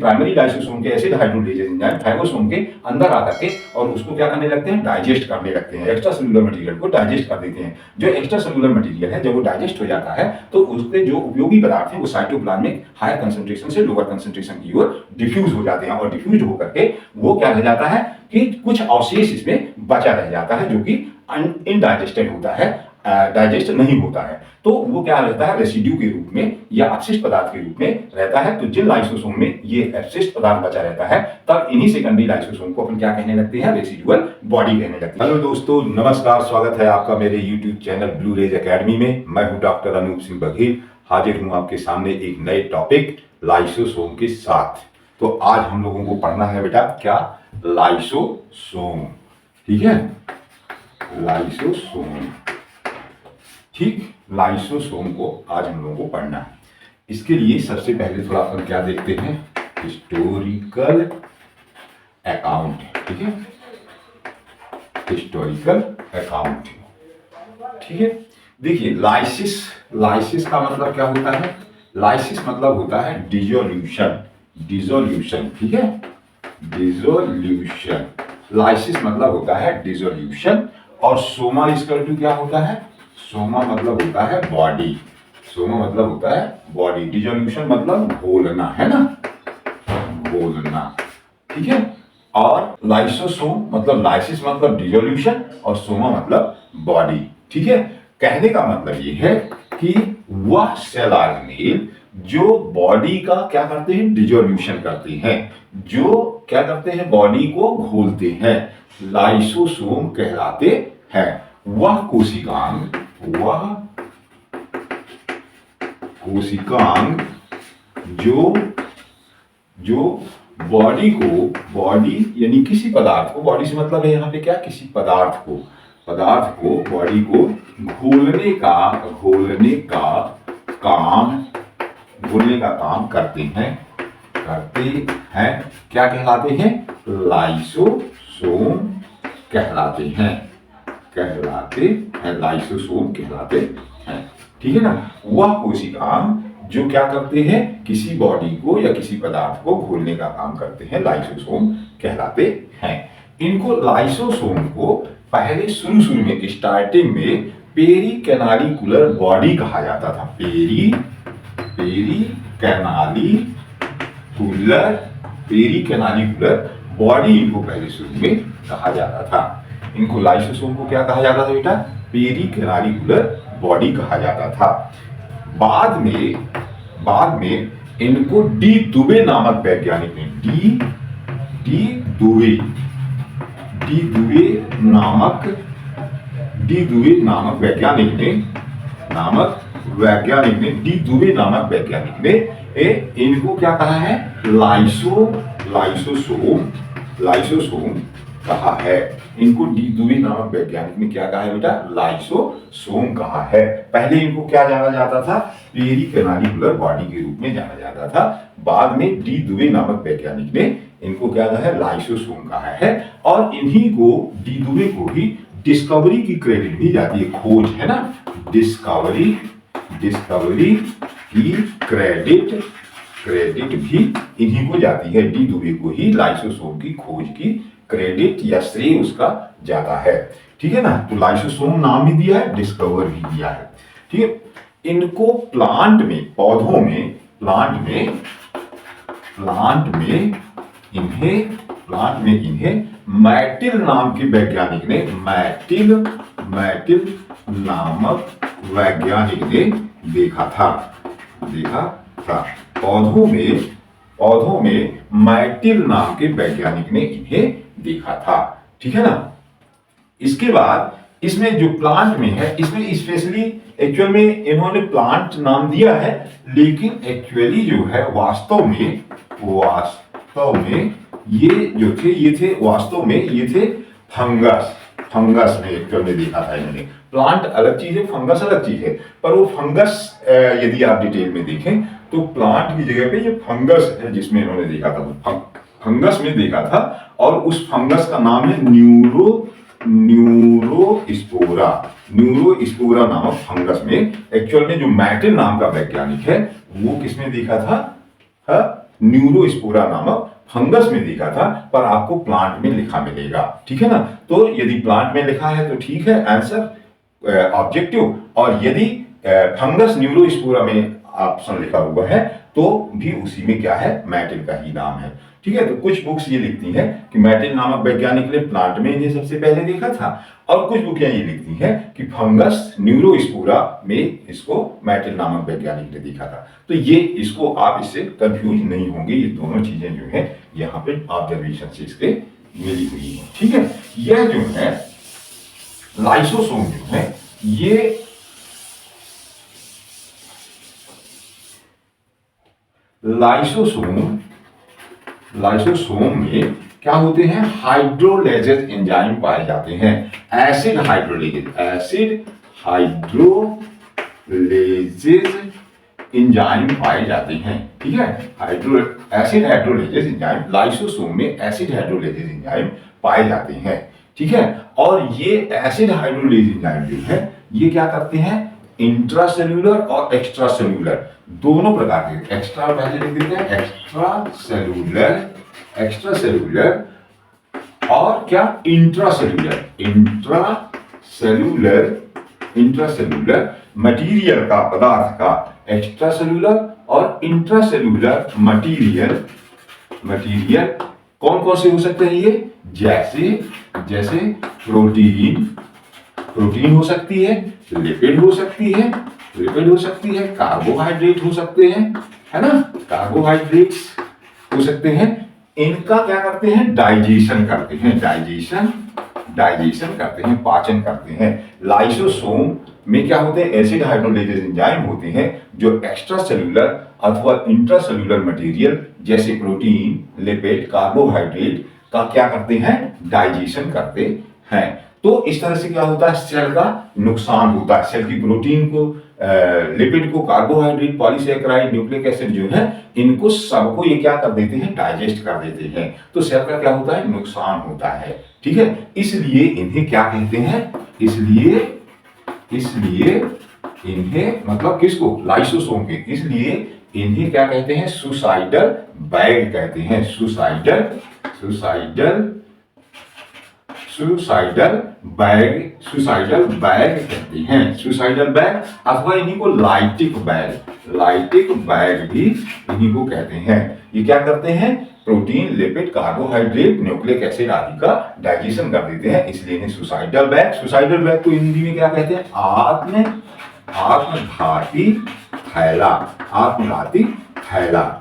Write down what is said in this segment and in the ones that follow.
Primary lysosome के acid हाइड्रोलाइजेज enzyme फाइगोसोम के अंदर आकर के और उसको क्या करने लगते हैं, डाइजेस्ट करने लगते हैं, एक्स्ट्रा सेलुलर मटेरियल को डाइजेस्ट कर देते हैं। जो एक्स्ट्रा सेलुलर मटेरियल है जब वो डाइजेस्ट हो जाता है तो उसके जो उपयोगी पदार्थ है वो साइटोप्लाज्मिक हायर कंसंट्रेशन से लोअर कंसंट्रेशन की ओर डिफ्यूज हो जाते हैं और डिफ्यूज होकर के वो क्या रह जाता है कि कुछ अवशेष इसमें बचा रह जाता है जो कि इनडाइजेस्टेड होता है, डाइजेस्ट नहीं होता है। तो वो क्या रहता है, रेसिड्यू के रूप में या अपशिष्ट पदार्थ के रूप में रहता है। तो जिन लाइसोसोम में ये अपशिष्ट पदार्थ बचा रहता है तब इन्हीं सेकेंडरी लाइसोसोम को अपन क्या कहने लगते हैं, रेसिडुअल बॉडी कहने लगते हैं। हेलो दोस्तों, नमस्कार, स्वागत है आपका मेरे YouTube channel blue rays academy में। मैं हूं डॉक्टर अनूप सिंह बघेल, हाजिर हूं आपके सामने एक नए टॉपिक लाइसोसोम के साथ। तो आज हम लोगों को पढ़ना है बेटा क्या, लाइसोसोम। ठीक है, लाइसोसोम, ठीक, लाइसोसोम को आज हम लोगों को पढ़ना है। इसके लिए सबसे पहले थोड़ा अपन क्या देखते हैं, हिस्टोरिकल अकाउंट। ठीक है, हिस्टोरिकल अकाउंट। ठीक है, देखिए लाइसिस का मतलब क्या होता है, लाइसिस मतलब होता है डिसोल्यूशन, डिसोल्यूशन। ठीक है, डिसोल्यूशन, लाइसिस मतलब होता है डिसोल्यूशन। और सोमा इसका क्या होता है, सोमा मतलब होता है बॉडी, सोमा मतलब होता है बॉडी, डिसोल्यूशन मतलब घोलना, है ना, घोलना। ठीक है, और लाइसोसोम मतलब लाइसिस मतलब डिसोल्यूशन और सोमा मतलब बॉडी। ठीक है, कहने का मतलब ये है कि वह सेल ऑर्गेनेल जो बॉडी का क्या करते हैं, डिसोल्यूशन करते हैं, जो क्या करते हैं, बॉडी को घोलते हैं, लाइसोसोम कहलाते हैं। वह कोशिकांग जो बॉडी को, बॉडी यानी किसी पदार्थ को, बॉडी से मतलब है यहाँ पे क्या, किसी पदार्थ को बॉडी को घोलने का काम करते हैं, क्या कहलाते हैं, लाइसोसोम कहलाते हैं, लाइसोसोम कहलाते हैं। ठीक है ना, वह कोशिकांग जो क्या करते हैं, किसी बॉडी को या किसी पदार्थ को घोलने का काम करते हैं, लाइसोसोम कहलाते हैं। इनको लाइसोसोम को पहले शुरू में स्टार्टिंग में पेरिकैनालिकुलर बॉडी कहा जाता था, पेरिकैनालिकुलर बॉडी इनको पहले शुरू में कहा जाता था। इनको लाइसोसोम को क्या कहा जाता था बेटा, पेरिकैनालिकुलर बॉडी कहा जाता था। बाद में इनको डी दुबे नामक वैज्ञानिक ने, डी दुबे नामक वैज्ञानिक ने इनको क्या कहा है, लाइसोसोम कहा है। इनको डी दुबे नामक वैज्ञानिक ने क्या कहा है बेटा, लाइसोसोम कहा है। पहले इनको क्या जाना जाता था, पेरिकैनालिकुलर बॉडी के रूप में जाना जाता था। बाद में डी दुबे नामक वैज्ञानिक ने इनको क्या कहा है, लाइसोसोम कहा है। और इन्हीं को, डी दुबे को ही डिस्कवरी की क्रेडिट भी जाती है, खोज, है ना, डिस्कवरी की क्रेडिट भी इन्हीं को जाती है। डी दुबे को ही लाइसोसोम की खोज की क्रेडिट या श्रेय उसका जाता है। ठीक है ना, तो लाइसोसोम नाम भी दिया है, डिस्कवर भी दिया है। ठीक है, इनको प्लांट में, पौधों में, प्लांट में इन्हें मैटिल नाम के वैज्ञानिक ने, मैटिल नामक वैज्ञानिक ने देखा था। पौधों में मैटिल नाम के वैज्ञानिक ने इन्हें देखा था। ठीक है ना, इसके बाद इसमें जो प्लांट में है, इसमें स्पेशली एक्चुअल में इन्होंने प्लांट नाम दिया है, लेकिन एक्चुअली जो है वास्तव में ये जो थे, ये थे फंगस में एक्चुअल में देखा था इन्होंने। प्लांट अलग चीज है, फंगस अलग चीज है। पर वो फंगस यदि आप डिटेल में देखें तो प्लांट की जगह पे ये फंगस है जिसमें इन्होंने देखा था, फंगस में देखा था। और उस फंगस का नाम है न्यूरोस्पोरा नामक फंगस में। एक्चुअल में जो मैटिल नाम का वैज्ञानिक है वो किसमें देखा था, न्यूरोस्पोरा नामक फंगस में देखा था, पर आपको प्लांट में लिखा मिलेगा, ठीक है ना। तो यदि प्लांट में लिखा है तो ठीक है, आंसर ऑब्जेक्टिव, और यदि फंगस न्यूरोस्पोरा में ऑप्शन लिखा हुआ है तो भी उसी में क्या है, मैटिल का ही नाम है, ठीक है। तो कुछ बुक्स ये लिखती हैं कि मैटिल नामक वैज्ञानिक ने प्लांट में इन्हें सबसे पहले देखा था, और कुछ बुकें ये लिखती हैं कि फंगस न्यूरोस्पोरा में इसको मैटिल नामक वैज्ञानिक ने देखा था। तो ये इसको आप इससे कंफ्यूज नहीं होंगे, ये दोनों चीजें जो है यहाँ पे ऑब्जर्वेशन से इसके मिली हुई है, ठीक है। यह जो है लाइसोसोम जो है, ये लाइसोसोम में क्या होते हैं, हाइड्रोलेजेज एंजाइम पाए जाते हैं, एसिड हाइड्रोलेजेज एंजाइम पाए जाते हैं, ठीक है। एसिड हाइड्रोलेजेज एंजाइम, लाइसोसोम में एसिड हाइड्रोलेजेज एंजाइम पाए जाते हैं, ठीक है। और ये एसिड हाइड्रोलेज एंजाइम जो है, ये क्या करते हैं, इंट्रासेल्यूलर और एक्स्ट्रा सेल्यूलर दोनों प्रकार के, एक्स्ट्रा पहले लिख देते हैं, एक्स्ट्रा सेल्यूलर और क्या, इंट्रासेल्यूलर मटेरियल का, पदार्थ का, एक्स्ट्रा सेल्यूलर और इंट्रासेल्यूलर मटेरियल कौन कौन से हो सकते हैं ये, जैसे प्रोटीन हो सकती है, लिपिड हो सकती है, कार्बोहाइड्रेट हो सकते हैं, है ना, कार्बोहाइड्रेट्स हो सकते हैं। इनका क्या करते हैं, डाइजेशन करते हैं, पाचन करते हैं। लाइसोसोम में क्या होते हैं, एसिड हाइड्रोलेजेज एंजाइम होते हैं जो एक्स्ट्रा सेल्यूलर अथवा इंट्रासेल्यूलर मटेरियल जैसे प्रोटीन, लिपिड, कार्बोहाइड्रेट का क्या करते हैं, डाइजेशन करते हैं। तो इस तरह से क्या होता है, सेल का नुकसान होता है, सेल की प्रोटीन को, लिपिड को, कार्बोहाइड्रेट, पॉलीसैकेराइड, न्यूक्लिक एसिड जो है, इनको सबको ये क्या कर देते हैं, डाइजेस्ट कर देते हैं। तो सेल का क्या होता है, नुकसान होता है, ठीक है। इसलिए इन्हें क्या कहते हैं, इसलिए इन्हें, मतलब किसको, लाइसोसोम के, इसलिए इन्हें क्या कहते हैं, सुसाइडल बैग कहते हैं, सुसाइडल बैग कहते हैं, सुसाइडल बैग, अथवा इन्हीं को लाइटिक बैग भी इन्हीं को कहते हैं। ये क्या करते हैं, protein, lipid, carbohydrate, nucleic acid आदि का डाइजेशन कर देते हैं, इसलिए इन्हें सुसाइडल बैग को हिंदी में क्या कहते हैं, आत्मघाती थैला,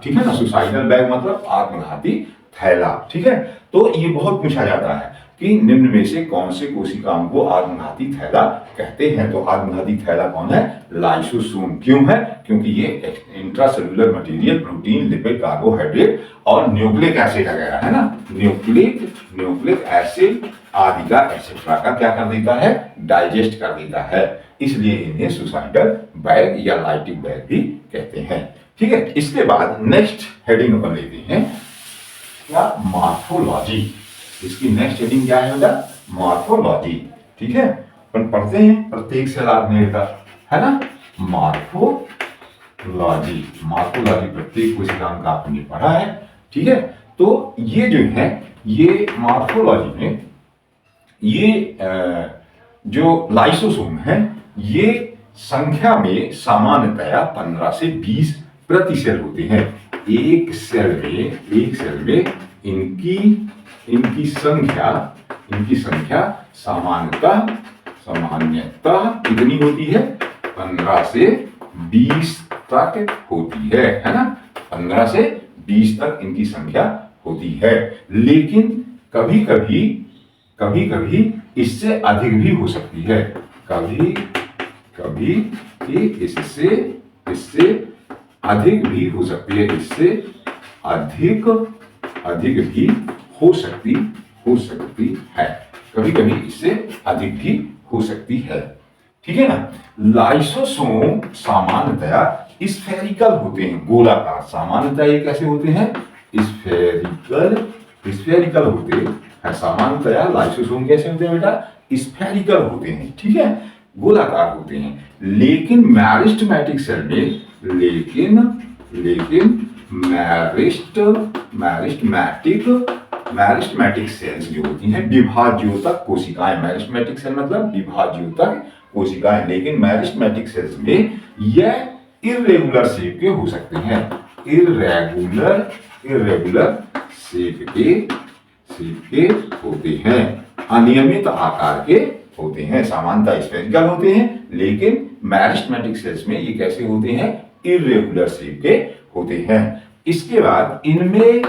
ठीक है ना। सुसाइडल बैग मतलब आत्मघाती थैला, ठीक है। तो ये बहुत पूछा जाता है कि निम्न में से कौन से कोशिकाओं को आत्मघाती थैला कहते हैं। तो आत्मघाती थैला कौन है, लाइसोसोम। क्यों है, क्योंकि ये intracellular material, protein, lipid, carbohydrate और न्यूक्लिक एसिड वगैरह है ना, न्यूक्लिक एसिड आदि का, एक्सेट्रा का क्या कर देता है, डाइजेस्ट कर देता है, इसलिए इन्हें सुसाइडल बैग या लाइटिक बैग भी कहते हैं, ठीक है। इसके बाद नेक्स्ट हेडिंग अपन लेते हैं क्या, मॉर्फोलॉजी। इसकी नेक्स्ट हेडिंग क्या है बेटा, मॉर्फोलॉजी, ठीक है। अपन पढ़ते हैं प्रत्येक सेल ऑर्गेनेल का, है ना, मॉर्फोलॉजी प्रत्येक कोशिका का आपने पढ़ा है, ठीक है। तो ये जो है, ये मॉर्फोलॉजी में ये जो लाइसोसोम है, ये संख्या में सामान्यतया 15 से 20 प्रति सेल होते हैं। एक सेल में इनकी संख्या सामान्यतः कितनी होती है, 15 से 20 तक होती है ना, 15 से 20 तक इनकी संख्या होती है। लेकिन कभी कभी इससे अधिक भी हो सकती है, कभी इससे अधिक भी हो सकती है, इससे अधिक भी हो सकती है, कभी इससे अधिक भी हो सकती है, ठीक है ना। लाइसोसोम सामान्यतया स्फेरिकल होते हैं, गोलाकार। सामान्यतः ये कैसे होते हैं, स्फेरिकल होते हैं। सामान्यतया लाइसोसोम कैसे होते हैं बेटा, स्फेरिकल होते हैं, ठीक है, गोलाकार होते हैं। लेकिन मैरिस्टेमेटिक सेल में मैरिस्टमैटिक सेल्स जो होती हैं, विभाज्योतक कोशिकाएं। मैरिस्टमैटिक सेल मतलब विभाज्योतक कोशिकाएं। लेकिन मैरिस्टमैटिक सेल्स में यह इर्रेगुलर शेप के हो सकते हैं, इर्रेगुलर शेप के होते हैं, अनियमित आकार के होते हैं, सामान्यतः स्फेरिकल होते हैं। लेकिन मैरिस्टमैटिक सेल्स में ये कैसे होते हैं, इर्रेगुलर शेप के होते हैं। इसके बाद इनमें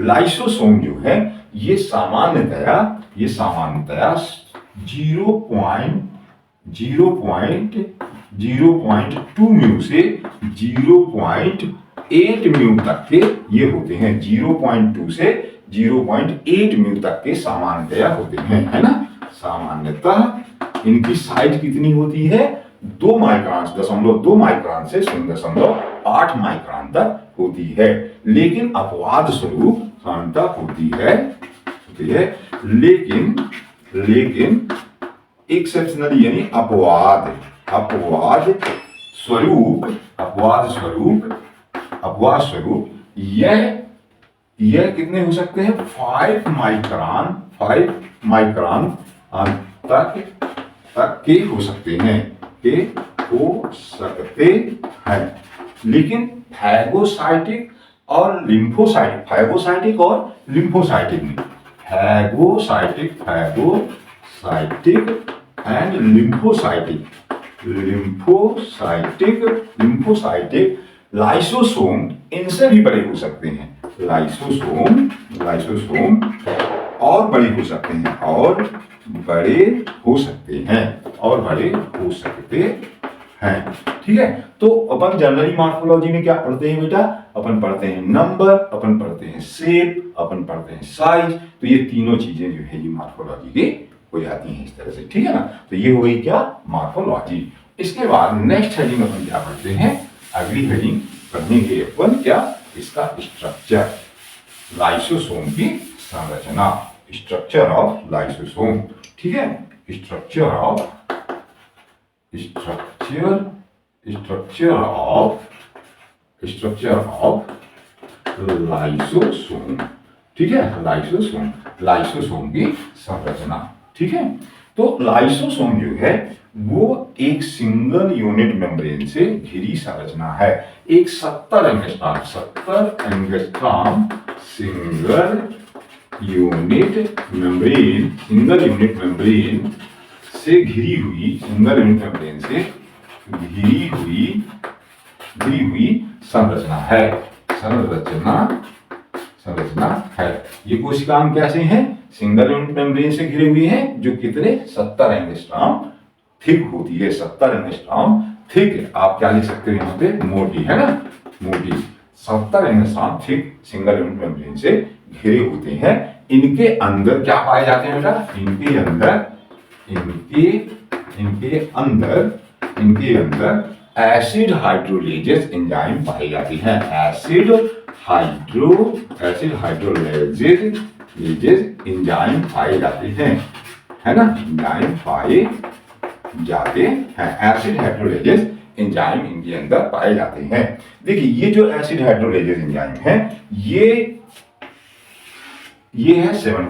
लाइसोसोम जो है ये सामान्यतया 0.2 म्यू से 0.8 म्यू तक के ये होते हैं, 0.2 से 0.8 म्यू तक के सामान्यतया होते हैं, है ना। सामान्यतः इनकी साइज कितनी होती है, 2 माइक्रोन, 0.2 माइक्रोन से 0.8 माइक्रोन तक होती है। लेकिन अपवाद स्वरूप सामान्यतः होती है, लेकिन एक्सेप्शनली यानी अपवाद स्वरूप यह कितने हो सकते हैं, 5 माइक्रोन तक के हो सकते हैं, लेकिन फैगोसाइटिक और लिम्फोसाइटिक में एंड लिम्फोसाइटिक लाइसोसोम इनसे भी बड़े हो सकते हैं, लाइसोसोम और बड़े हो सकते हैं, ठीक है। तो अपन जनरली मॉर्फोलॉजी में क्या पढ़ते हैं बेटा, अपन पढ़ते हैं नंबर, अपन पढ़ते हैं शेप, अपन पढ़ते हैं साइज। तो ये तीनों चीजें जो है ये मॉर्फोलॉजी की हो जाती हैं इस तरह से, ठीक है ना। तो ये हो गई क्या, मॉर्फोलॉजी। इसके बाद नेक्स्ट हेडिंग अपन क्या पढ़ते हैं, अगली हेडिंग पढ़ने के अपन क्या, इसका स्ट्रक्चर, लाइसोसोम की संरचना, स्ट्रक्चर ऑफ लाइसोसोम, ठीक है। स्ट्रक्चर ऑफ लाइसोसोम, ठीक है। लाइसोसोम की संरचना, ठीक है। तो लाइसोसोम जो है वो एक सिंगल यूनिट मेम्ब्रेन से घिरी संरचना है। एक 70 एंगस्ट्रॉम सिंगल यूनिट मेम्ब्रेन से घिरी हुई संरचना है। ये कोशिकाएं कैसे हैं, सिंगल यूनिट मेम्ब्रेन से घिरे हुए हैं, जो कितने 70 एंगस्ट्रॉम थिक होती है, 70 एंगस्ट्रॉम थिक। आप क्या लिख सकते हो यहाँ पे, मोटी, है ना, मोटी। 70 angstrom thick single unit membrane से घिरे होते हैं। इनके अंदर क्या पाए जाते हैं बेटा, इनके अंदर एसिड हाइड्रोलेजेस एंजाइम पाई जाती हैं। एसिड हाइड्रोलेजेस एंजाइम पाए जाते हैं, है ना, एंजाइम पाए जाते हैं। एसिड हाइड्रोलेजेस एंजाइम इनके अंदर पाए जाते हैं। देखिए ये जो एसिड हाइड्रोलेजेस एंजाइम है ये है 70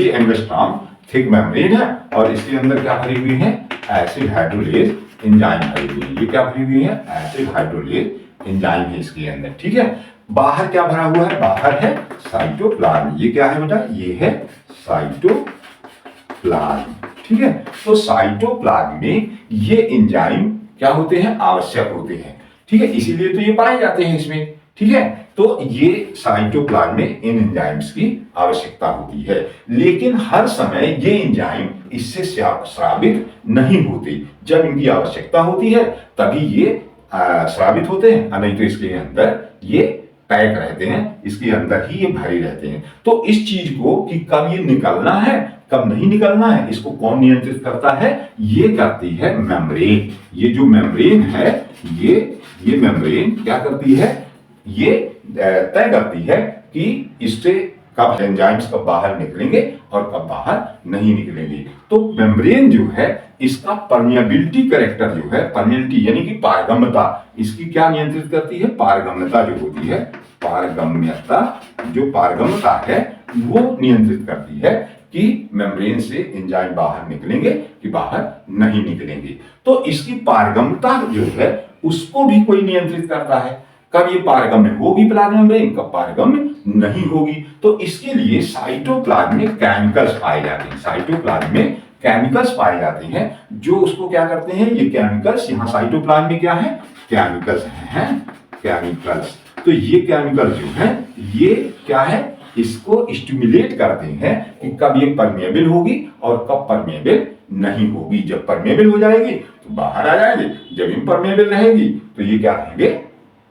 एंगस्ट्रॉम थिक मेम्ब्रेन है, और इसके अंदर क्या भरी हुई है, एसिड हाइड्रोलेज एंजाइम भरी हुई है। ये क्या भरी हुई है, एसिड हाइड्रोलेज एंजाइम है इसके अंदर, ठीक है। बाहर क्या भरा हुआ है, बाहर है साइटोप्लाज्म। ये क्या है बेटा, ये है साइटोप्लाज्म, ठीक है। तो साइटोप्लाज्म में ये एंजाइम क्या होते हैं, आवश्यक होते हैं, ठीक है। इसीलिए तो ये पाए जाते हैं इसमें, ठीक है। तो ये साइटोप्लाज्म में इन एंजाइम्स की आवश्यकता होती है, लेकिन हर समय ये एंजाइम इससे स्रावित नहीं होते। जब इनकी आवश्यकता होती है तभी ये स्रावित होते हैं, नहीं तो इसके अंदर ये पैक रहते हैं, इसके अंदर ही ये भरे रहते हैं। तो इस चीज को कि कब ये निकलना है कब नहीं निकलना है, इसको कौन नियंत्रित करता है, ये करती है मेम्ब्रेन। ये जो मेम्ब्रेन है ये मेम्ब्रेन क्या करती है, ये तय करती है कि इससे कब एंजाइम्स कब बाहर निकलेंगे और कब बाहर नहीं निकलेंगे। तो मेम्ब्रेन जो है इसका परमिएबिलिटी कैरेक्टर जो है, परमिएबिलिटी यानी कि पारगम्यता, इसकी क्या नियंत्रित करती है, पारगम्यता जो होती है, पारगम्यता जो पारगम्यता है वो नियंत्रित करती है कि मेम्ब्रेन से एंजाइम बाहर निकलेंगे कि बाहर नहीं निकलेंगे। तो इसकी पारगम्यता जो है उसको भी कोई नियंत्रित करता है, कब ये पारगम्य होगी प्लाज्मा मेम्ब्रेन, कब पारगम्य नहीं होगी। तो इसके लिए साइटोप्लाज्म में केमिकल्स पाए जाते हैं, साइटोप्लाज्म में केमिकल्स पाए जाते हैं जो उसको क्या करते हैं, ये केमिकल्स यहाँ साइटोप्लाज्म में क्या है, केमिकल्स हैं, केमिकल्स। तो ये केमिकल जो है ये क्या है, इसको स्टिमुलेट करते हैं कि कब ये परमेबल होगी और कब परमेबल नहीं होगी। जब परमेबल हो जाएगी तो बाहर आ जाएंगे, जब इम्परमेबल रहेगी तो ये क्या रहेंगे,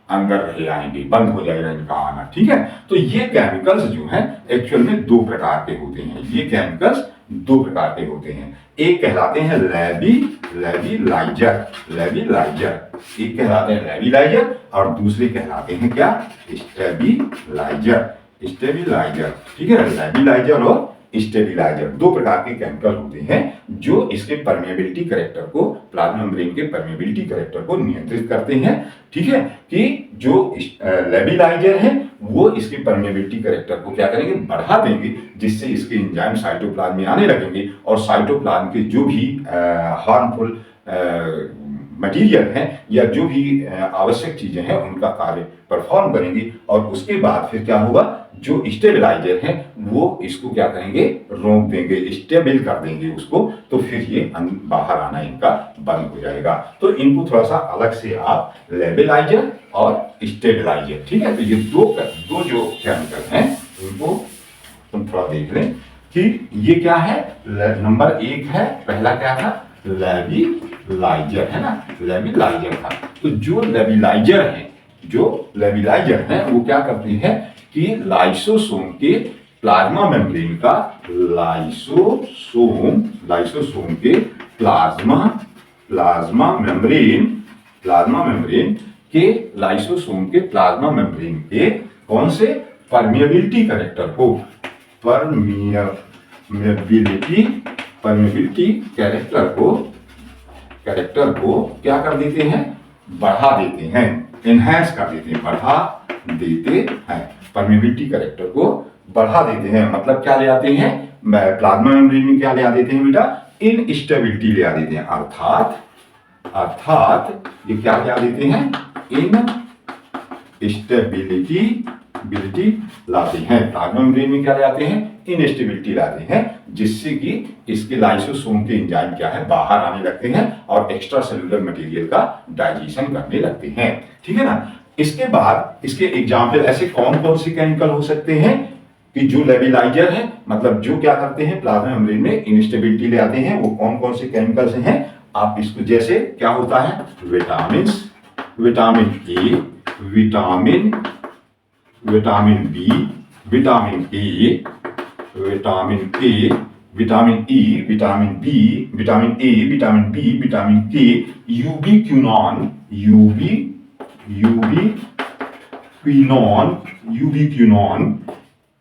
अंदर रह आएंगे, बंद हो जाएगा इनका आना। ठीक है, तो ये केमिकल्स जो हैं एक्चुअल में दो प्रकार के होते हैं, ये केमिकल्स दो प्रकार के होते हैं। एक कहलाते हैं लेविलाइजर, लेविलाइजर, एक कहलाते हैं लेविलाइजर और दूसरे कहलाते हैं क्या, स्टेबिलाइजर, स्टेबिलाइजर। ठीक है, लेविलाइजर और स्टेबिलाइजर दो प्रकार के केमिकल होते हैं जो इसके परमेबिलिटी कैरेक्टर को, प्लाज्मा मेम्ब्रेन के परमेबिलिटी कैरेक्टर को नियंत्रित करते हैं। ठीक है, कि जो लेविलाइजर है वो इसके परमेबिलिटी कैरेक्टर को क्या करेंगे, बढ़ा देंगे, जिससे इसके एंजाइम साइटोप्लाज्म में आने लगेंगे और साइटोप्लाज्म के जो भी हार्मफुल मटेरियल हैं या जो भी आवश्यक चीजें हैं उनका कार्य परफॉर्म करेंगे। और उसके बाद फिर क्या होगा, जो स्टेबलाइजर हैं वो इसको क्या करेंगे, रोक देंगे, स्टेबल कर देंगे उसको, तो फिर ये बाहर आना इनका बंद हो जाएगा। तो इनको थोड़ा सा अलग से आप लेविलाइजर और स्टेबलाइजर, ठीक है, तो ये दो जो केमिकल हैं इनको तुम थोड़ा देख लें कि ये क्या है। नंबर एक है, पहला क्या था, लेविलाइजर है ना, लेविलाइजर था। तो जो लेविलाइजर है, जो लेविलाइजर है वो क्या करते हैं कि लाइसोसोम के प्लाज्मा मेम्ब्रेन का, लाइसोसोम के प्लाज्मा मेम्ब्रेन के, लाइसोसोम के प्लाज्मा मेम्ब्रेन के कौन से परमिएबिलिटी कैरेक्टर को, परमिएबिलिटी कैरेक्टर को क्या कर देते हैं, बढ़ा देते हैं, एनहांस कर देते हैं, बढ़ा देते हैं, परमिएबिलिटी कैरेक्टर को बढ़ा देते हैं। मतलब क्या ले आते हैं, प्लाज्मा मेम्ब्रेन में क्या ले आ देते हैं बेटा, इनस्टेबिलिटी ले आ देते हैं। अर्थात ये क्या ले आ देते हैं, इनस्टेबिलिटी लाते हैं। प्लाज्मा मेम्ब्रेन में क्या ले आते हैं, इनस्टेबिलिटी लाते हैं, जिससे कि इसके लाइसोसोम के एंजाइम क्या है, बाहर आने लगते हैं और एक्स्ट्रा सेलुलर मटेरियल का डाइजेशन करने लगते हैं। ठीक है ना। इसके बाद इसके एग्जाम्पल ऐसे कौन कौन से केमिकल हो सकते हैं कि जो लेविलाइजर है, मतलब जो क्या करते हैं प्लाज्मा मेम्ब्रेन में इनस्टेबिलिटी ले आते हैं, वो कौन कौन से केमिकल्स हैं आप इसको, जैसे क्या होता है, vitamin A, vitamin B, vitamin A, vitamin E, vitamin B, vitamin A, vitamin B, vitamin K,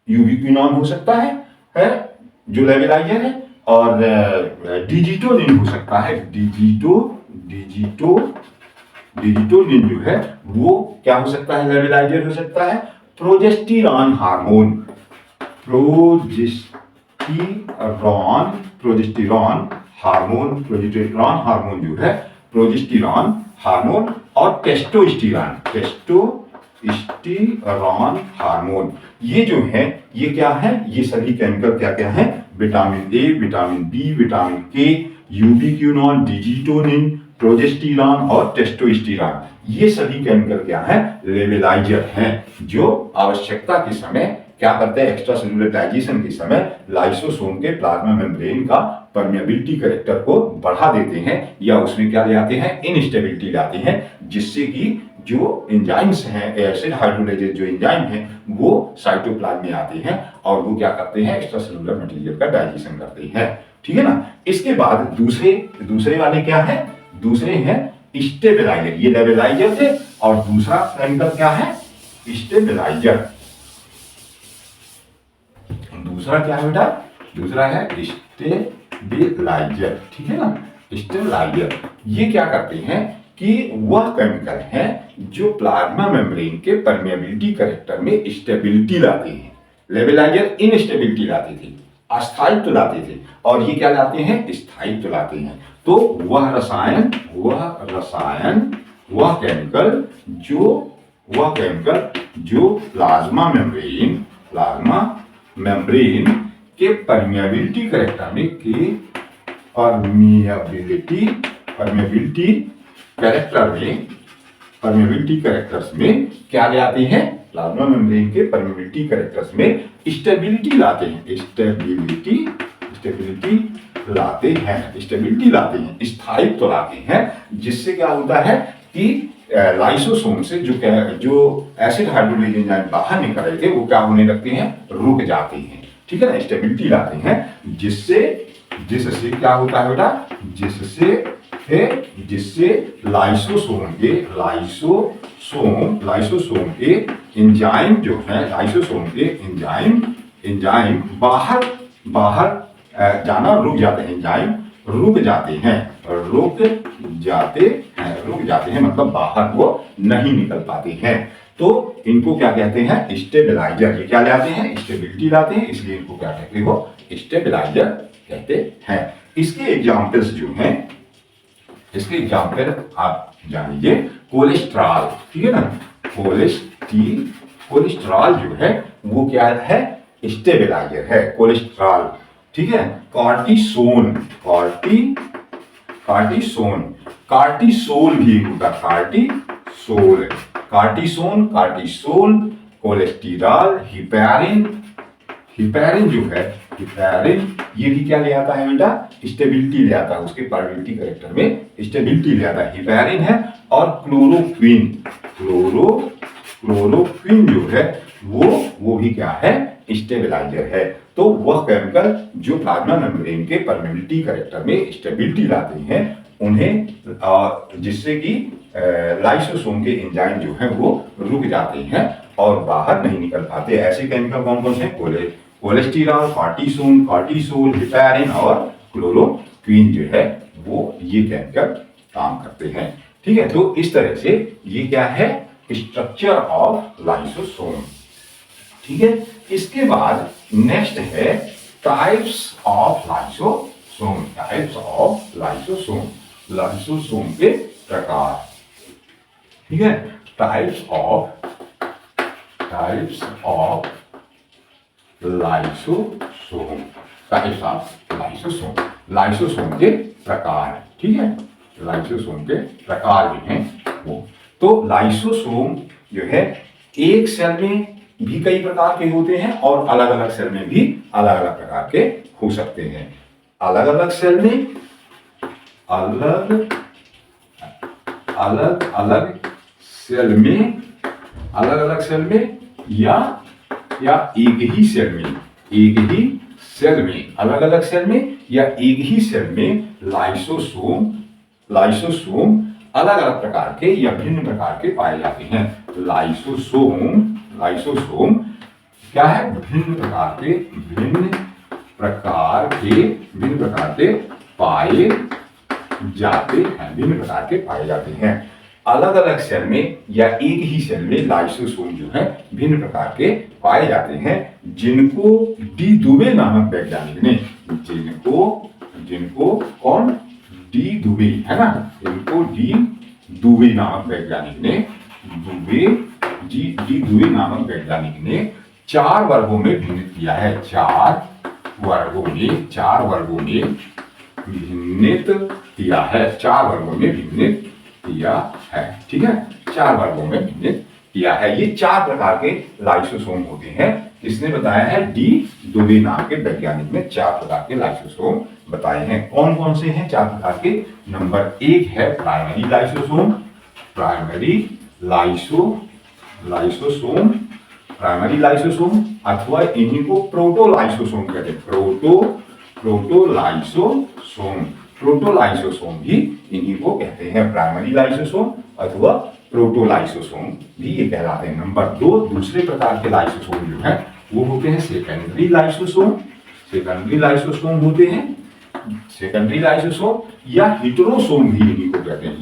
ubiquinone हो सकता है जो लेविलाइजर है, और डिजिटोलिन हो सकता है, डिजिटोलिन जो है वो क्या हो सकता है, लेविलाइजर हो सकता है। प्रोजेस्टेरॉन हार्मोन, प्रोजेस्टेरॉन हार्मोन जो है, प्रोजेस्टेरॉन हार्मोन और टेस्टोस्टेरॉन हार्मोन, ये जो है ये क्या है, ये सभी केमिकल क्या क्या है, vitamin A, vitamin B, vitamin K, ubiquinone, digitonin, progesterone और टेस्टोस्टेरॉन, ये सभी केमिकल क्या है, लेविलाइजर हैं, जो आवश्यकता के समय क्या करते हैं, एक्स्ट्रा सेलुलर डाइजेशन के समय लाइसोसोम के प्लाज्मा मेम्ब्रेन का परमिएबिलिटी कैरेक्टर को बढ़ा देते हैं, या उसमें क्या ले आते हैं, इनस्टेबिलिटी लाते हैं, जिससे कि जो एंजाइम्स हैं, एसिड हाइड्रोलाइजेज जो एंजाइम हैं वो साइटोप्लाज्म में आते हैं और वो क्या करते हैं, एक्स्ट्रा सेलुलर मटेरियल का डाइजेशन करते हैं। ठीक है ना। इसके बाद दूसरे वाले क्या है, दूसरे हैं स्टेबिलाइजर, ये लेविलाइजर थे, और दूसरा केमिकल क्या है, स्टेबिलाइजर। दूसरा क्या है बेटा, दूसरा है स्टेबिलाइजर, ठीक है ना, स्टेबिलाइजर। ये क्या करते हैं कि वह केमिकल है जो प्लाज्मा मेम्ब्रेन के परमेबिलिटी कैरेक्टर में स्टेबिलिटी लाते हैं। लेवलाइजर इनस्टेबिलिटी लाते थे, अस्थायित्व लाते थे, और ये क्या लाते हैं, स्थायित्व लाते हैं। तो वह रसायन, वह केमिकल जो प्लाज्मा मेम्ब्रेन के परमेबिलिटी कैरेक्टर में परमेबिलिटी कैरेक्टर्स में क्या ले आते हैं, प्लाज्मा मेम्ब्रेन के परमेबिलिटी कैरेक्टर्स में स्टेबिलिटी लाते हैं, स्टेबिलिटी लाते हैं, स्थायित्व लाते हैं, जिससे क्या होता है कि लाइसोसोम से जो एसिड हाइड्रोलेज एंजाइम बाहर निकल रहे थे वो क्या होने लगते हैं, रुक जाते हैं, ठीक है ना, स्टेबिलिटी लाते हैं, जिससे क्या होता है बेटा, जिससे लाइसोसोम के एंजाइम जो है, लाइसोसोम के एंजाइम बाहर जाना रुक जाते हैं, एंजाइम रुक जाते हैं, मतलब बाहर वो नहीं निकल पाते हैं। तो इनको क्या कहते हैं, स्टेबिलाइजर। ये क्या लाते हैं, स्टेबिलिटी लाते हैं, इसलिए इनको क्या कहते हो, स्टेबिलाइजर कहते हैं। इसके एग्जाम्पल्स जो हैं, इसके एग्जाम्पल आप जानिए, कोलेस्ट्रॉल, ठीक है ना, कोलेस्ट्रॉल जो है वो क्या है, स्टेबिलाइजर है, कोलेस्ट्रॉल, ठीक है। कार्टिसोल भी होगा, कार्टिसोल, कोलेस्टेरॉल, हिपैरिन जो है, ये भी क्या ले आता है बेटा, स्टेबिलिटी ले आता है, उसके परमेबिलिटी कैरेक्टर में स्टेबिलिटी ले आता है, हिपैरिन है। और क्लोरोक्विन जो है वो भी क्या है, स्टेबिलाइजर है। तो वह केमिकल जो प्लाज्मा मेम्ब्रेन के परमेबिलिटी कैरेक्टर में स्टेबिलिटी लाते हैं, उन्हें जिससे कि लाइसोसोम के एंजाइम जो हैं वो रुक जाते हैं और बाहर नहीं निकल पाते। ऐसे केमिकल कौन कौन से हैं, कोलेस्टेरॉल, कार्टिसोल, हिपैरिन और क्लोरोक्विन जो है वो ये केमिकल काम करते हैं, ठीक है। तो इस तरह से ये क्या है, स्ट्रक्चर ऑफ लाइसोसोम, ठीक है। इसके बाद नेक्स्ट है टाइप्स ऑफ लाइसोसोम, लाइसोसोम के प्रकार, ठीक है। टाइप्स ऑफ लाइसोसोम के प्रकार, ठीक है, लाइसोसोम के प्रकार भी हैं वो। तो लाइसोसोम जो है एक सेल में भी कई प्रकार के होते हैं और अलग अलग सेल में भी अलग अलग प्रकार के हो सकते हैं। अलग अलग सेल में अलग अलग सेल में या एक ही सेल में अलग अलग सेल में या एक ही सेल में लाइसोसोम अलग अलग प्रकार के या भिन्न प्रकार के पाए जाते हैं। लाइसोसोम क्या है, भिन्न प्रकार के पाए जाते हैं। अलग अलग सेल में या एक ही सेल में लाइसोसोम जो है भिन्न प्रकार के पाए जाते हैं, जिनको डी दुबे नामक वैज्ञानिक ने, जिनको कौन, डी दुबे है ना, इनको डी दुबे नामक वैज्ञानिक ने 4 वर्गों में भिन्नित किया है। 4 वर्गों में भिन्नित किया है, ठीक है, 4 वर्गों में भिन्नित किया है। ये 4 प्रकार के लाइसोसोम होते हैं। किसने बताया है, डी दुबे नाम के वैज्ञानिक ने 4 प्रकार के लाइसोसोम बताए हैं। कौन कौन से हैं 4 प्रकार के? नंबर 1 है प्राइमरी लाइसोसोम अथवा इन्हीं को प्रोटोलाइसोसोम कहते हैं। प्रोटोलाइसोसोम भी इन्हीं को कहते हैं, प्राइमरी लाइसोसोम अथवा प्रोटोलाइसोसोम भी ये कहलाते हैं। नंबर 2 दूसरे प्रकार के लाइसोसोम जो है वो होते हैं सेकेंडरी लाइसोसोम। सेकेंडरी लाइसोसोम होते हैं, सेकेंडरी लाइसोसोम या हिटरोसोम भी इन्हीं को कहते हैं,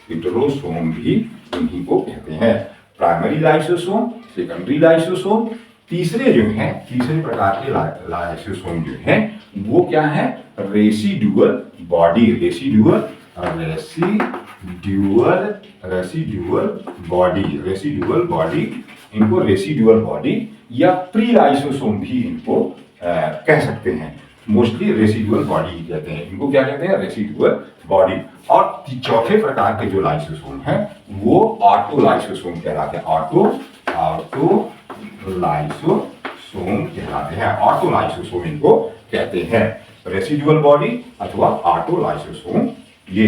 हिटरोसोम भी इन्हीं को कहते हैं। Primary lysosome, secondary lysosome. तीसरे जो हैं, तीसरे प्रकार के लाइसोसोम जो हैं वो क्या है, रेसिडुअल बॉडी, रेसिडुअल बॉडी, इनको रेसिडुअल बॉडी या प्री लाइसोसोम भी इनको कह सकते हैं। मोस्टली रेसिडुअल बॉडी कहते हैं इनको, क्या कहते हैं, रेसिडुअल बॉडी। और चौथे प्रकार के जो लाइसोसोम हैं वो ऑटो लाइसोसोम कहलाते हैं, ऑटो लाइसोसोम कहलाते हैं, ऑटो लाइसोसोम इनको कहते हैं। रेसिडुअल बॉडी अथवा ऑटो लाइसोसोम ये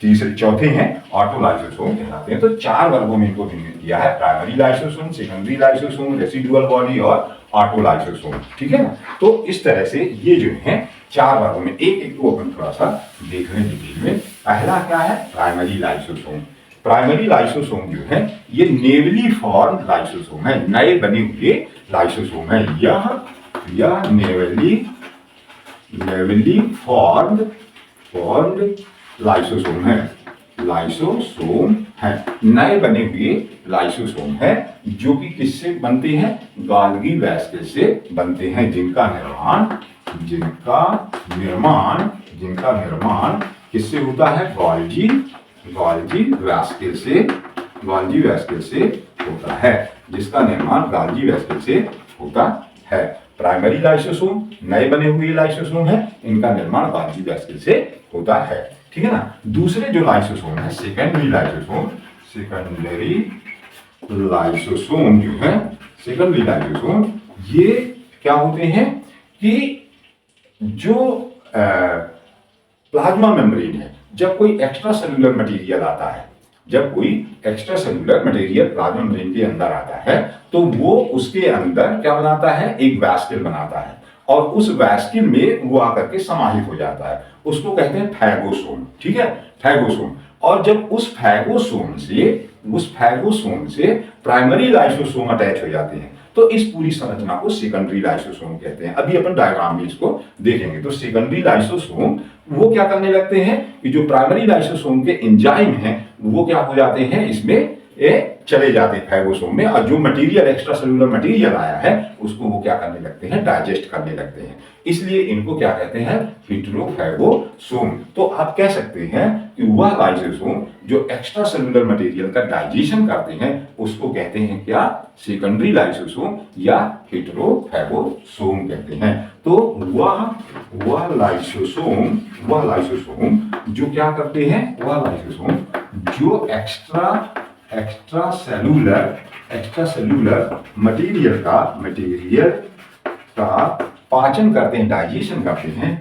तीसरे चौथे हैं, ऑटो लाइसोसोम कहलाते हैं। तो 4 वर्गों में इनको विभाजित किया है, primary lysosome, secondary lysosome, residual body और ऑटो लाइसोसोम, ठीक है ना। तो इस तरह से ये जो है 4 वर्गों में, एक एक को अपन थोड़ा सा देख रहे हैं डिटेल में। पहला क्या है, प्राइमरी लाइसोसोम। प्राइमरी लाइसोसोम जो है ये नेवली फॉर्म लाइसोसोम है, नए बने हुए लाइसोसोम है। यह नेवली फॉर्म्ड लाइसोसोम है, नए बने हुए लाइसोसोम है, जो कि किससे बनते हैं, गाल्गी वेसिकल से बनते हैं, जिनका निर्माण किससे होता है, गाल्गी वेसिकल से होता है, जिसका निर्माण गाल्गी वेसिकल से होता है। प्राइमरी लाइसोसोम नए बने हुए लाइसोसोम है, इनका निर्माण गाल्गी वेसिकल से होता है, ठीक है ना। दूसरे जो लाइसोसोम है, सेकेंडरी लाइसोसोम जो है, सेकेंडरी लाइसोसोम ये क्या होते हैं कि जो प्लाज्मा मेम्ब्रेन है, जब कोई एक्स्ट्रा सेलुलर मटेरियल आता है, जब कोई extra cellular material plasma membrane के अंदर आता है तो वो उसके अंदर क्या बनाता है, एक वैस्किल बनाता है, और उस वैस्किल में वो आकर के समाहित हो जाता है, उसको कहते हैं फैगोसोम, ठीक है, फैगोसोम। और जब उस फैगोसोम से प्राइमरी लाइसोसोम अटैच हो जाते हैं तो इस पूरी संरचना को सेकेंडरी लाइसोसोम कहते हैं। अभी अपन डायग्राम में इसको देखेंगे। तो सेकेंडरी लाइसोसोम वो क्या करने लगते हैं कि जो प्राइमरी लाइसोसोम के एंजाइम हैं वो क्या हो जाते हैं, इसमें चले जाते हैं फैगोसोम में, और जो मटेरियल एक्स्ट्रा सेलुलर मटेरियल आया है उसको वो क्या करने लगते हैं, डाइजेस्ट करने लगते हैं। इसलिए इनको क्या कहते हैं, हिटरोफैगोसोम। तो आप कह सकते हैं कि वह लाइसोसोम जो एक्स्ट्रा सेलुलर मटेरियल का डाइजेशन करते हैं उसको कहते हैं क्या, सेकेंडरी लाइसोसोम या हिटरोफैगोसोम कहते हैं। तो वह लाइसोसोम जो क्या करते हैं, वह लाइसोसोम जो एक्स्ट्रा सेलुलर मटेरियल का पाचन करते हैं, डाइजेशन करते हैं,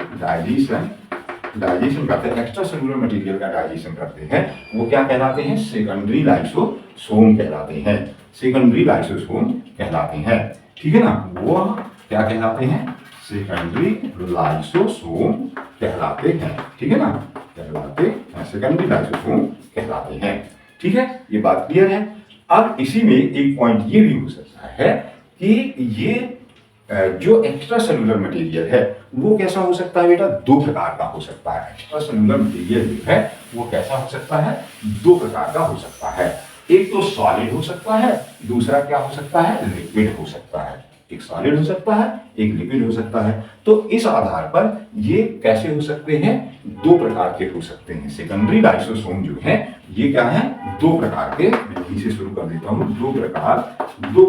एक्स्ट्रा सेलुलर मटेरियल का डाइजेशन करते हैं, वो क्या कहलाते हैं, सेकेंडरी लाइसोसोम कहलाते हैं, सेकेंडरी लाइसोसोम कहलाते हैं, ठीक है ना। वो क्या कहलाते हैं, सेकेंडरी लाइसोसोम कहलाते हैं, ठीक है ना, सेकेंडरी लाइसोसोम कहलाते हैं, ठीक है। ये बात क्लियर है। अब इसी में एक पॉइंट ये भी हो सकता है कि ये जो एक्स्ट्रा सेलुलर मटेरियल है वो कैसा हो सकता है बेटा, 2 प्रकार का हो सकता है। एक्स्ट्रा सेलुलर मटेरियल जो है वो कैसा हो सकता है, 2 प्रकार का हो सकता है। एक तो सॉलिड हो सकता है, दूसरा क्या हो सकता है, लिक्विड हो सकता है। एक सॉलिड हो सकता है, एक लिक्विड हो सकता है। तो इस आधार पर ये कैसे हो सकते हैं, 2 प्रकार के हो सकते हैं। सेकेंडरी लाइसोसोम जो है ये क्या है, 2 प्रकार के, मैं यहीं से शुरू कर देता हूं, 2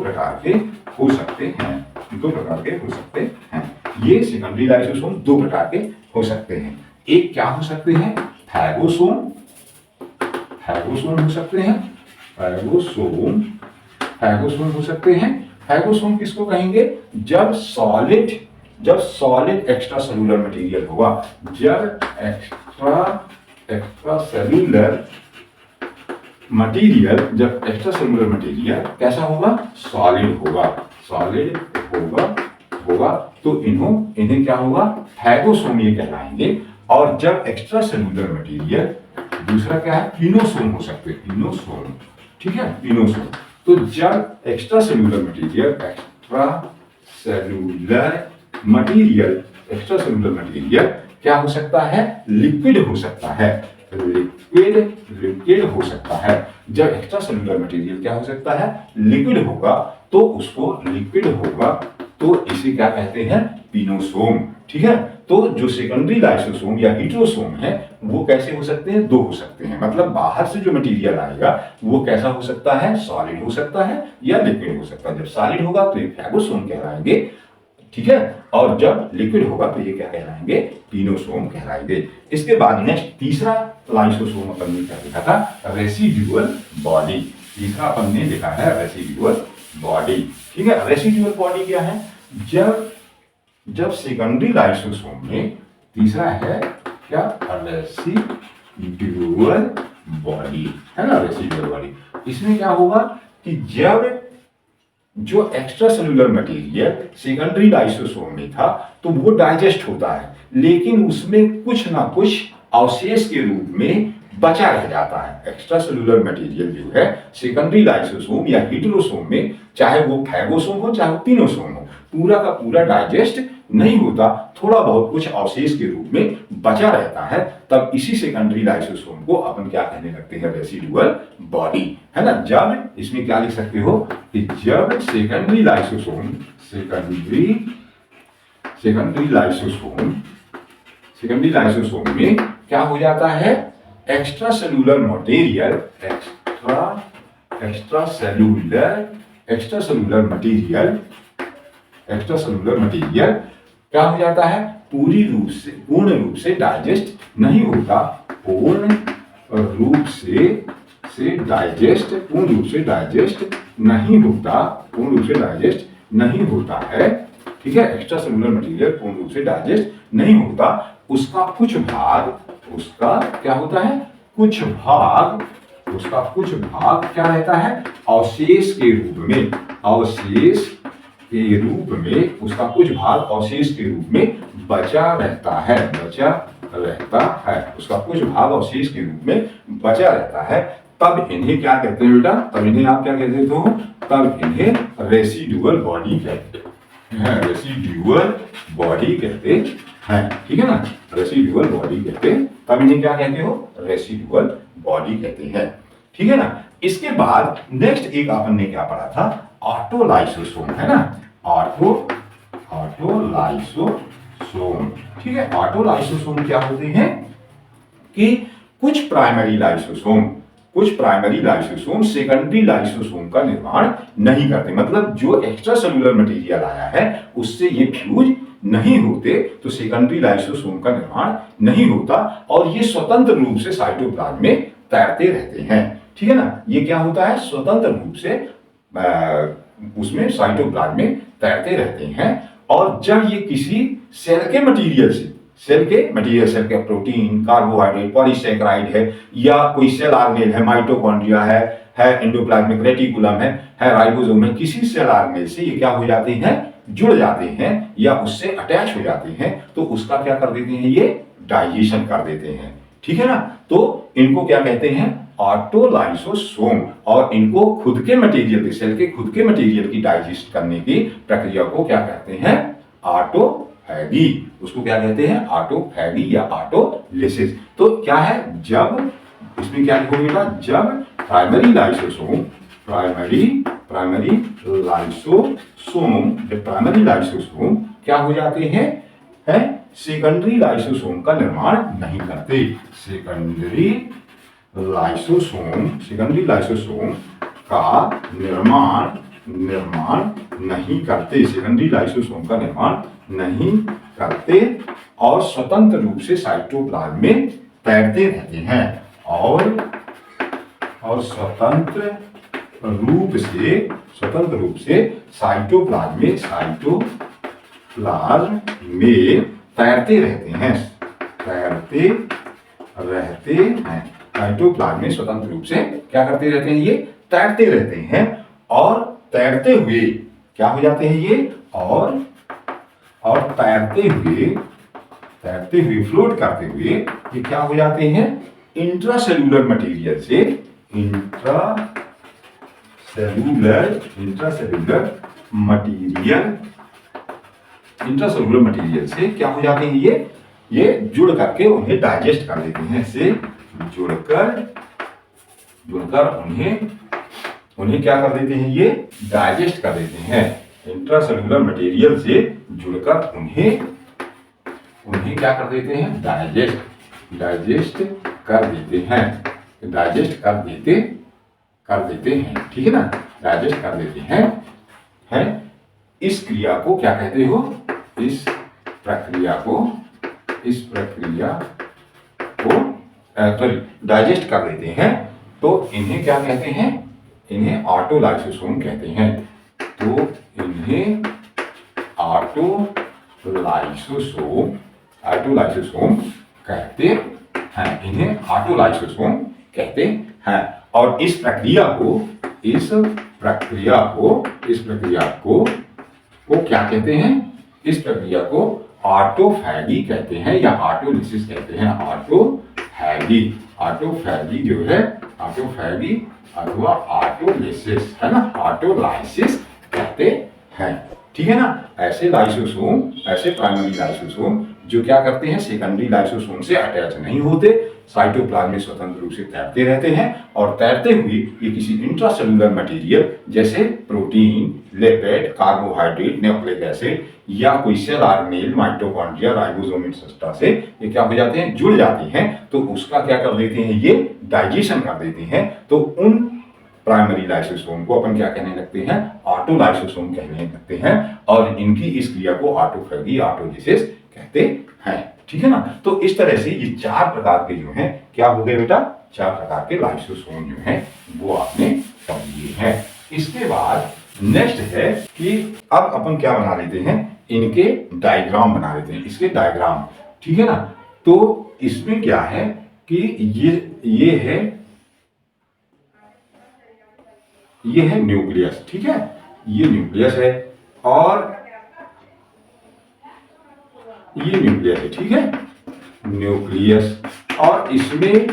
प्रकार के हो सकते हैं, 2 प्रकार के हो सकते हैं। ये सेकेंडरी लाइसोसोम 2 प्रकार के हो सकते हैं। एक क्या हो सकते हैं, फैगोसोम हो सकते हैं, फैगोसोम हो सकते हैं। फैगोसोम किसको कहेंगे, जब सॉलिड एक्स्ट्रा सेलुलर मटेरियल होगा, जब एक्स्ट्रा सेलुलर मटेरियल कैसा होगा, सॉलिड होगा, तो इन्हें क्या होगा, फैगोसोम ये कहलाएंगे। और जब एक्स्ट्रा सेलुलर मटेरियल, दूसरा क्या है, पिनोसोम हो सकते हैं, पिनोसोम, ठीक है, पिनोसोम। तो जब extra cellular material extra cellular material, extra cellular material क्या हो सकता है? लिक्विड हो सकता है, लिक्विड हो सकता है। जब एक्स्ट्रा सेलुलर मटेरियल क्या हो सकता है? लिक्विड होगा, तो उसको लिक्विड होगा तो इसे क्या कहते हैं? पिनोसोम। ठीक है, तो जो सेकेंडरी लाइसोसोम या हीटेरोसोम है वो कैसे हो सकते हैं? दो हो सकते हैं, मतलब बाहर से जो मटेरियल आएगा वो कैसा हो सकता है? सॉलिड हो सकता है या लिक्विड हो सकता है। जब सॉलिड होगा तो ये फैगोसोम कहलाएंगे, ठीक है, और जब लिक्विड होगा तो ये क्या कहलाएंगे? पिनोसोम कहलाएंगे। इसके बाद नेक्स्ट तीसरा लाइसोसोम अपन ने क्या लिखा था? Residual body. तीसरा अपन ने लिखा है रेसिड्यूअल बॉडी। ठीक है, रेसिड्यूअल बॉडी क्या है? जब सेकेंडरी लाइसोसोम में, तीसरा है क्या? रेसिड्यूअल बॉडी, है ना, रेसिड्यूअल बॉडी। इसमें क्या होगा कि जब जो extra cellular material secondary lysosome में था तो वो डाइजेस्ट होता है, लेकिन उसमें कुछ ना कुछ अवशेष के रूप में बचा रह जाता है। एक्स्ट्रा सेलुलर मटेरियल जो है सेकेंडरी लाइसोसोम या हीटेरोसोम में, चाहे वो फैगोसोम हो चाहे वो पिनोसोम हो, पूरा का पूरा डाइजेस्ट नहीं होता, थोड़ा बहुत कुछ अवशेष के रूप में बचा रहता है। तब इसी सेकेंडरी लाइसोसोम को अपन क्या कहने लगते हैं? रेसिडुअल बॉडी, है ना। जब इसमें क्या लिख सकते हो कि जब सेकेंडरी लाइसोसोम में क्या हो जाता है? Extra cellular material, extra cellular material क्या हो जाता है? पूर्ण रूप से डाइजेस्ट नहीं होता, पूर्ण रूप से डाइजेस्ट नहीं होता है। ठीक है, एक्स्ट्रा सेलुलर मटेरियल पूर्ण रूप से डाइजेस्ट नहीं होता, उसका कुछ भाग क्या होता है? उसका कुछ भाग क्या रहता है? अवशेष के रूप में, उसका कुछ भाग अवशेष के रूप में बचा रहता है, उसका कुछ भाग अवशेष के रूप में बचा रहता है। तब इन्हें क्या कहते हैं बेटा? तब इन्हें आप क्या कहते हो? तब इन्हें रेसिडुअल बॉडी कहते हैं, रेसिडुअल बॉडी कहते हैं। ठीक है ना, रेसिडुअल बॉडी कहते हैं। तब इन्हें क्या कहते हो? रेसिडुअल बॉडी कहते हैं। ठीक है ना। इसके बाद नेक्स्ट एक अपन ने क्या पढ़ा था? ऑटोलाइसोसोम, है ना, ऑटोलाइसोसोम। ठीक है, ऑटोलाइसोसोम क्या होते हैं कि कुछ प्राइमरी लाइसोसोम सेकेंडरी लाइसोसोम का निर्माण नहीं करते, मतलब जो एक्स्ट्रा सेलुलर मटेरियल आया है उससे ये फ्यूज नहीं होते, तो सेकेंडरी लाइसोसोम का निर्माण नहीं होता और ये स्वतंत्र रूप से साइटोप्लाज्म में तैरते रहते हैं। ठीक है ना, ये क्या होता है? स्वतंत्र रूप से उसमें साइटोप्लाज्म में तैरते रहते हैं। और जब ये किसी सेल के प्रोटीन, कार्बोहाइड्रेट, पॉलीसैकेराइड है या कोई सेल ऑर्गेनेल है, माइटोकॉन्ड्रिया है एंडोप्लाज्मिक रेटिकुलम है राइबोसोम है, किसी सेल ऑर्गेनेल से ये क्या हो जाते हैं? जुड़ जाते हैं या उससे अटैच हो जाते हैं, तो उसका क्या कर देते हैं? ये डाइजेशन कर देते हैं। ठीक है ना, तो इनको क्या कहते हैं? ऑटोलाइसोसोम। और इनको खुद के मटेरियल, सेल के खुद के मटेरियल की डाइजेस्ट करने की प्रक्रिया को क्या कहते हैं? ऑटोफैगी। उसको क्या कहते हैं? ऑटोफैगी या ऑटोलिसिस। तो क्या है? जब इसमें क्या लिखोगे? जब प्राइमरी लाइसोसोम क्या हो जाते हैं? सेकेंडरी लाइसोसोम का निर्माण नहीं करते, सेकेंडरी लाइसोसोम का निर्माण नहीं करते, सेकेंडरी लाइसोसोम का निर्माण नहीं करते और स्वतंत्र रूप से साइटोप्लाज्म में तैरते रहते हैं और स्वतंत्र रूप से साइटोप्लाज्म में तैरते रहते हैं, साइटोप्लाज्म में स्वतंत्र रूप से क्या करते रहते हैं? ये तैरते रहते हैं और तैरते हुए क्या हो जाते हैं? ये और तैरते हुए फ्लोट करते हुए ये क्या हो जाते हैं? इंट्रासेल्यूलर मटेरियल से इंट्रासेल्यूलर मटीरियल, इंट्रासेलुलर मटीरियल से क्या हो जाते हैं ये जुड़ करके उन्हें डाइजेस्ट कर लेते हैं, से जुड़कर उन्हें क्या कर देते हैं, ये डाइजेस्ट कर देते हैं। इंट्रासेलुलर मटेरियल से जुड़कर उन्हें क्या कर देते हैं, डाइजेस्ट कर देते हैं, डाइजेस्ट कर देते हैं, ठीक है ना, डाइजेस्ट कर देते हैं। इस क्रिया को क्या कहते हो, इस प्रक्रिया को डाइजेस्ट कर देते हैं, तो इन्हें क्या कहते हैं, इन्हें ऑटोलाइसोसोम कहते हैं। तो इन्हें ऑटोलाइसोसोम कहते हैं, इन्हें ऑटोलाइसोसोम कहते हैं। और इस प्रक्रिया को क्या कहते हैं, इस प्रक्रिया को ऑटोफैगी कहते हैं या ऑटोलिसिस कहते हैं। ऑटोफैगी जो है, ऑटोफैगी अथवा ऑटोलिसिस है ना, ऑटोलाइसिस कहते हैं, ठीक है ना। ऐसे लाइसोसोम, ऐसे प्राइमरी लाइसोसोम जो क्या करते हैं, सेकेंडरी लाइसोसोम से अटैच नहीं होते, साइटोप्लाज्म में स्वतंत्र रूप से तैरते रहते हैं, और तैरते हुए ये किसी इंट्रासेलुलर मटेरियल जैसे protein, lipid, carbohydrate, nucleic acid या कोई cell organelle, mitochondria, ribosome etcetera से ये क्या हो जाते हैं, जुड़ जाते हैं। तो उसका क्या कर देते हैं, ये डाइजेशन कर देते हैं। तो उन प्राइमरी लाइसोसोम को अपन क्या कहने लगते हैं, ऑटोलाइसोसोम कहने लगते हैं, और इनकी इस क्रिया को ऑटोफैगी, ऑटोलिसिस कहते हैं, ठीक है ना। तो इस तरह से ये 4 प्रकार के जो हैं, क्या हो गए बेटा, 4 प्रकार के लाइसोसोम जो हैं वो आपने पढ़ लिए हैं। इसके बाद नेक्स्ट है कि अब अपन क्या बना लेते हैं, इनके डायग्राम बना लेते हैं, इसके डायग्राम, ठीक है ना। तो इसमें क्या है कि ये है न्यूक्लियस, ठीक है, ये न्यूक्लियस है, और ये न्यूक्लियस है, ठीक है, न्यूक्लियस। और इसमें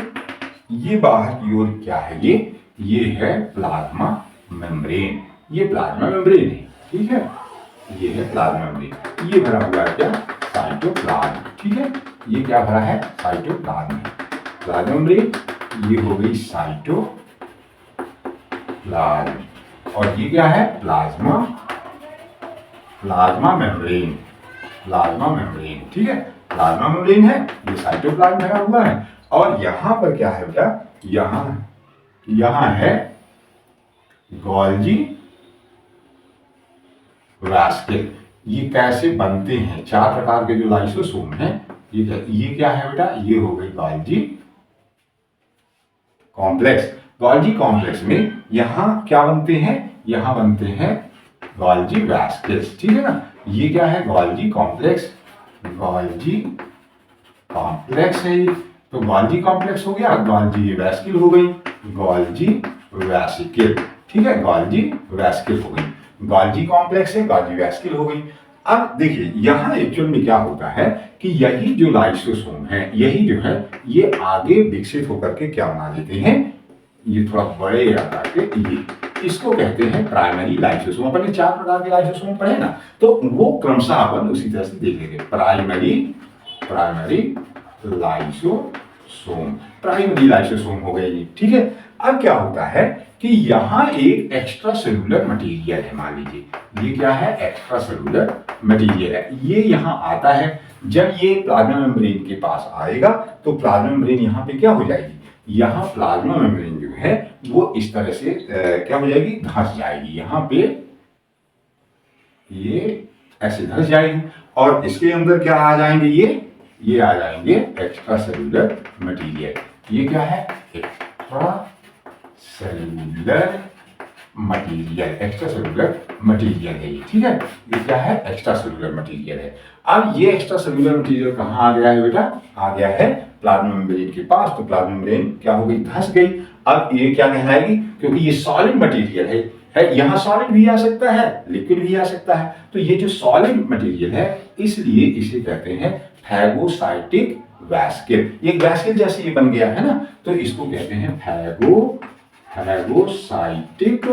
ये बाहर की ओर क्या है, ये है प्लाज्मा मेम्ब्रेन, ये प्लाज्मा मेम्ब्रेन है, ठीक है, ये है प्लाज्मा मेम्ब्रेन। ये भरा हुआ है क्या, साइटोप्लाज्म, ठीक है, ये क्या भरा है, साइटोप्लाज्म, प्लाज्मा मेम्ब्रेन, ये हो गई साइटोप्लाज्म, और ये क्या है, प्लाज्मा मेम्ब्रेन, ठीक है, प्लाज्मा मेम्ब्रेन है, ये साइटोप्लाज्म भरा हुआ है। और यहां पर क्या है बेटा, यहां है गोल्गी वैस्किल। ये कैसे बनते हैं, 4 प्रकार के जो लाइसोसोम हैं, ये क्या है बेटा, ये हो गई गोल्गी कॉम्प्लेक्स। गोल्गी कॉम्प्लेक्स में यहां क्या बनते हैं, यहां बनते हैं गोल्गी वैस्किल्स, ठीक है ना। ये क्या है, गोल्गी कॉम्प्लेक्स है ये। तो गोल्गी कॉम्प्लेक्स हो गया, गोल्गी वैस्किल हो गई, गोल्गी वैसिकल, ठीक है, गोल्गी वैस्किल हो गई, गोल्गी कॉम्प्लेक्स है, गोल्गी वैस्किल हो गई। अब देखिए यहाँ एक्चुअल में क्या होता है कि यही जो लाइसोसोम है, यही जो है ये आगे विकसित होकर के क्या बना देते हैं, ये थोड़ा बड़े आकार के, ये इसको कहते हैं प्राइमरी लाइसोसोम। अपन ने 4 प्रकार के लाइसोसोम पढ़े ना, तो वो क्रमशः अपन उसी तरह से देखेंगे। प्राइमरी लाइसोसोम हो गए ये, ठीक है। अब क्या होता है कि यहाँ एक एक्स्ट्रा सेलुलर मटेरियल है, मान लीजिए ये क्या है, एक्स्ट्रा सेलुलर मटेरियल है, ये यहाँ आता है। जब ये प्लाज्मा मेम्ब्रेन के पास आएगा तो प्लाज्मा मेम्ब्रेन यहाँ पे क्या हो जाएगी, यहाँ प्लाज्मा मेम्ब्रेन जो है वो इस तरह से क्या हो जाएगी, धंस जाएगी, यहाँ पे ये ऐसे धंस जाएगी, और इसके अंदर क्या आ जाएंगे, ये आ जाएंगे एक्स्ट्रा सेलुलर मटेरियल। ये क्या है, एक्स्ट्रा सेलुलर मटेरियल है ये, ठीक है, ये क्या है, एक्स्ट्रा सेलुलर मटेरियल है। अब ये एक्स्ट्रा सेलुलर मटेरियल कहाँ आ गया है बेटा, आ गया है प्लाज्मा मेम्ब्रेन के पास। तो प्लाज्मा मेम्ब्रेन क्या हो गई, धंस गई। अब ये क्या कहलाएगी, क्योंकि ये सॉलिड मटेरियल है, यहाँ सॉलिड भी आ सकता है, लिक्विड भी आ सकता है। तो ये जो सॉलिड मटेरियल है, इसलिए इसे कहते हैं फैगोसाइटिक वैस्किल। ये वैस्किल जैसे ये बन गया है ना, तो इसको कहते हैं फैगोसाइटिक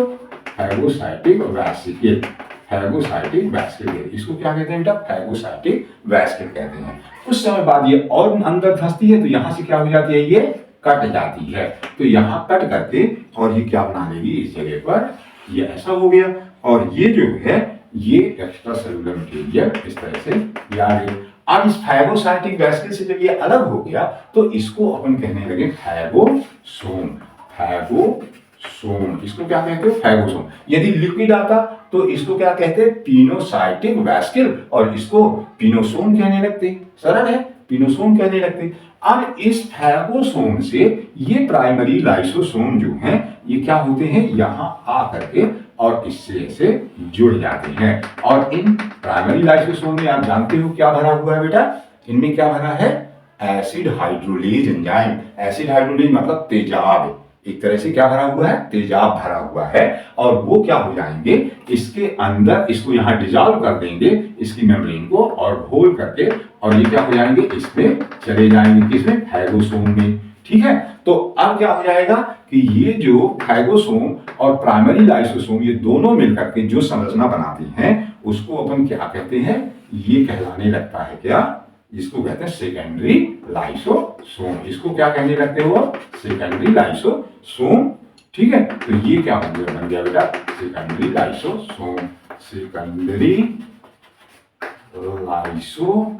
वैसिकल, फैगोसाइटिक वैस्किल। इसको क्या कहते हैं बेटा? फैगोसाइटिक वैस्किल कहते हैं। कुछ समय बाद ये और अंदर धंसती है तो यहाँ से क्या हो जाती है, ये कट जाती है। तो यहाँ कट करके और ये क्या बना लेगी इस जगह पर, ये ऐसा हो गया। और ये जो है ये एक्स्ट्रा सेलुलर मटेरियल इस तरह से ये आ गया। अब इस फैगोसाइटिक वैस्किल से जब ये अलग हो गया तो इसको अपन कहने लगे फैगोसोम। फैगोसोम इसको क्या कहते हो? फैगोसोम। यदि लिक्विड आता तो इसको क्या कहते हैं? पिनोसाइटिक वैस्किल, और इसको पिनोसोम कहने लगते। सरल है, पिनोसोम कहने लगते। अब इस फैगोसोम से ये प्राइमरी लाइसोसोम जो हैं ये क्या होते हैं, यहाँ आ करके और इससे ऐसे जुड़ जाते हैं। और इन प्राइमरी लाइसोसोम में आप जानते हो क्या भरा हुआ है बेटा? इनमें क्या भरा है? Acid hydrolase enzyme. Acid hydrolase मतलब तेजाब। एक तरह से क्या भरा हुआ है? तेजाब भरा हुआ है। और वो क्या हो जाएंगे इसके अंदर, इसको यहाँ डिजॉल्व कर देंगे इसकी मेम्ब्रेन को, और घोल करके और ये क्या हो जाएंगे, इसमें चले जाएंगे। किसमें? फैगोसोम में। ठीक है, तो अब क्या हो जाएगा कि ये जो फैगोसोम और प्राइमरी लाइसोसोम ये दोनों मिलकर के जो संरचना बनाती हैं उसको अपन क्या कहते हैं? ये कहलाने लगता है क्या? इसको कहते हैं सेकेंडरी लाइसोसोम। इसको क्या कहने लगते हो? Secondary lysosome. ठीक है, तो ये क्या बन गया बेटा? Secondary lysosome. Secondary lysosome,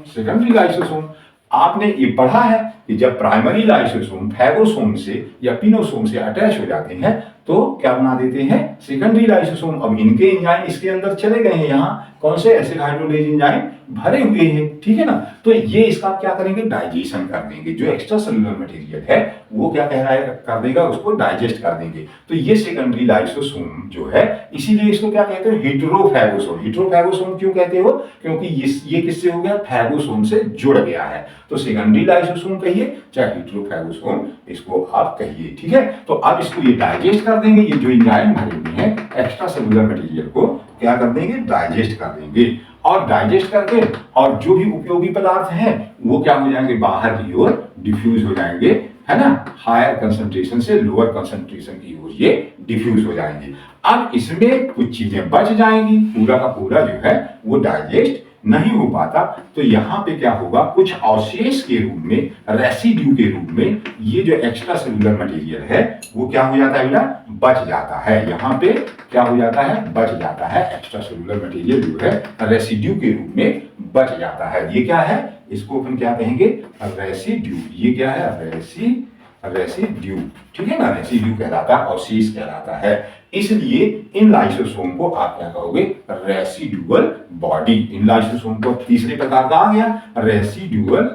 secondary lysosome. आपने ये पढ़ा है कि जब प्राइमरी लाइसोसोम फैगोसोम से या पिनोसोम से अटैच हो जाते हैं तो क्या बना देते हैं? Secondary lysosome. अब इनके एंजाइम इसके अंदर चले गए हैं, यहाँ कौन से? एसिड हाइड्रोलेज एंजाइम भरे हुए हैं। ठीक है ना, तो ये इसका क्या करेंगे? डाइजेशन कर देंगे। जो एक्स्ट्रा सेलुलर मटेरियल है वो क्या कर देगा? उसको डाइजेस्ट कर देंगे। तो ये सेकेंडरी लाइसोसोम जो है, इसीलिए इसको क्या कहते हैं? हेटेरोफैगोसोम। हेटेरोफैगोसोम क्यों कहते हो? क्योंकि ये किससे हो गया? फैगोसोम से जुड़ गया है। तो सेकेंडरी लाइसोसोम कहिए चाहे हेटेरोफैगोसोम इसको आप कहिए। ठीक है, तो अब इसको ये डाइजेस्ट कर देंगे। ये जो एंजाइम भरे हुए हैं एक्स्ट्रा सेलुलर मटेरियल को क्या कर देंगे? डाइजेस्ट कर देंगे। और डाइजेस्ट करके और जो भी उपयोगी पदार्थ हैं वो क्या हो जाएंगे? बाहर की ओर डिफ्यूज हो जाएंगे, है ना? हायर कंसंट्रेशन से लोअर कंसंट्रेशन की ओर ये डिफ्यूज हो जाएंगे। अब इसमें कुछ चीजें बच जाएंगी, पूरा का पूरा जो है वो डाइजेस्ट नहीं हो पाता। तो यहाँ पे क्या होगा? कुछ अवशेष के रूप में, रेसिड्यू के रूप में ये जो एक्स्ट्रा सेलुलर मटेरियल है वो क्या हो जाता है बेटा? बच जाता है। यहाँ पे क्या हो जाता है? बच जाता है। एक्स्ट्रा सेलुलर मटेरियल जो है रेसिड्यू के रूप में बच जाता है। ये क्या है? इसको अपन क्या कहेंगे? रेसिड्यू। ये क्या है? रेसिड्यू। ठीक है ना, रेसिड्यू कहलाता है, अवशेष कहलाता है। इसलिए इन लाइसोसोम को आप क्या कहोगे? Residual body. इन लाइसोसोम को तीसरे प्रकार का आ गया रेसिडुअल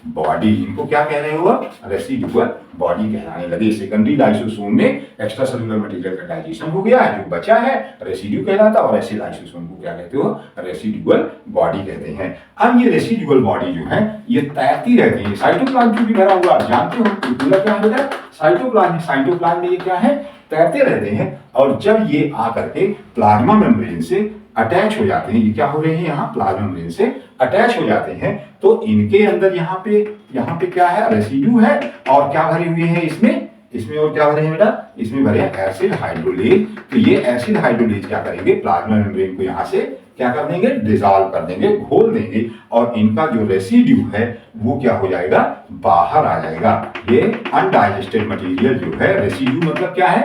बॉडी। इनको क्या कह रहे हो? रेसिडुअल बॉडी कहलाने लगे। सेकेंडरी लाइसोसोम में एक्स्ट्रा सेलुलर मटेरियल का डाइजेशन हो गया है, जो बचा है रेसिड्यू कहलाता है, और ऐसे लाइसोसोम को क्या कहते हो? रेसिडुअल बॉडी कहते हैं। अब ये रेसिडुअल बॉडी जो है ये तैरती रहती है। साइटोप्लाज्म भी भरा हुआ, आप जानते हो पूरा क्या है? साइटोप्लाज्म। साइटोप्लाज्म में ये क्या है? तैरते रहते हैं। और जब ये आकर के प्लाज्मा मेम्ब्रेन से अटैच हो जाते हैं, ये क्या हो रहे हैं? यहाँ प्लाज्मा मेम्ब्रेन से अटैच हो जाते हैं, तो इनके अंदर यहाँ पे क्या है? रेसिड्यू है। और क्या भरे हुए हैं इसमें और क्या भरे हैं बेटा? इसमें भरे हैं एसिड हाइड्रोलेज। तो ये एसिड हाइड्रोलेज क्या करेंगे? प्लाज्मा मेम्ब्रेन को यहाँ से क्या कर देंगे? डिसॉल्व कर देंगे, घोल देंगे। और इनका जो रेसिड्यू है वो क्या हो जाएगा? बाहर आ जाएगा। ये अनडाइजेस्टेड मटेरियल जो है, रेसिड्यू मतलब क्या है?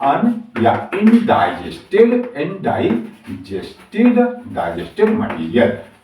अन या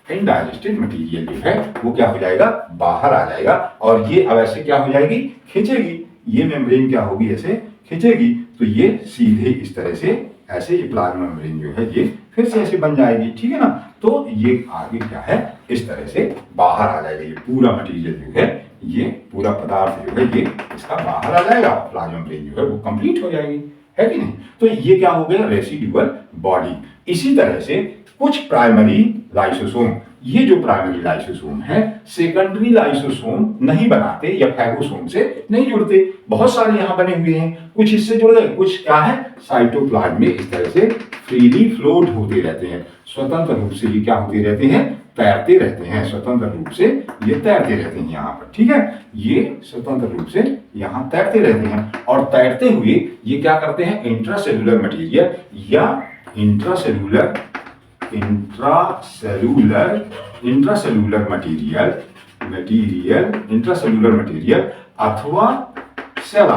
इनडाइजेस्टेड मटेरियल जो है वो क्या हो जाएगा? बाहर आ जाएगा। और ये अब ऐसे क्या हो जाएगी? खिंचेगी। ये मेम्ब्रेन क्या होगी? ऐसे खिंचेगी। तो ये सीधे इस तरह से ऐसे ये प्लाज्मा मेम्ब्रेन जो है ये फिर से ऐसे बन जाएगी। ठीक है ना, तो ये आगे क्या है? इस तरह से बाहर आ जाएगा। ये पूरा मटेरियल जो है, ये पूरा पदार्थ जो है ये इसका बाहर आ जाएगा। प्लाज्मा मेम्ब्रेन जो है वो कंप्लीट हो जाएगी, है कि नहीं? तो ये क्या हो गया? Residual body. इसी तरह से कुछ प्राइमरी लाइसोसोम, ये जो प्राइमरी लाइसोसोम है सेकेंडरी लाइसोसोम नहीं बनाते या फैगोसोम से नहीं जुड़ते। बहुत सारे यहाँ बने हुए हैं, कुछ इससे जुड़ गए, कुछ क्या है? साइटोप्लाज्म में इस तरह से फ्रीली फ्लोट होते रहते हैं, स्वतंत्र रूप से ये क्या होते रहते हैं? तैरते रहते हैं, स्वतंत्र रूप से ये तैरते रहते हैं यहाँ पर, ठीक है। ये स्वतंत्र रूप से यहाँ तैरते रहते हैं और तैरते हुए ये क्या करते हैं, इंट्रासेल्यूलर मटेरियल या इंट्रासेल्यूलर मटेरियल अथवा सेल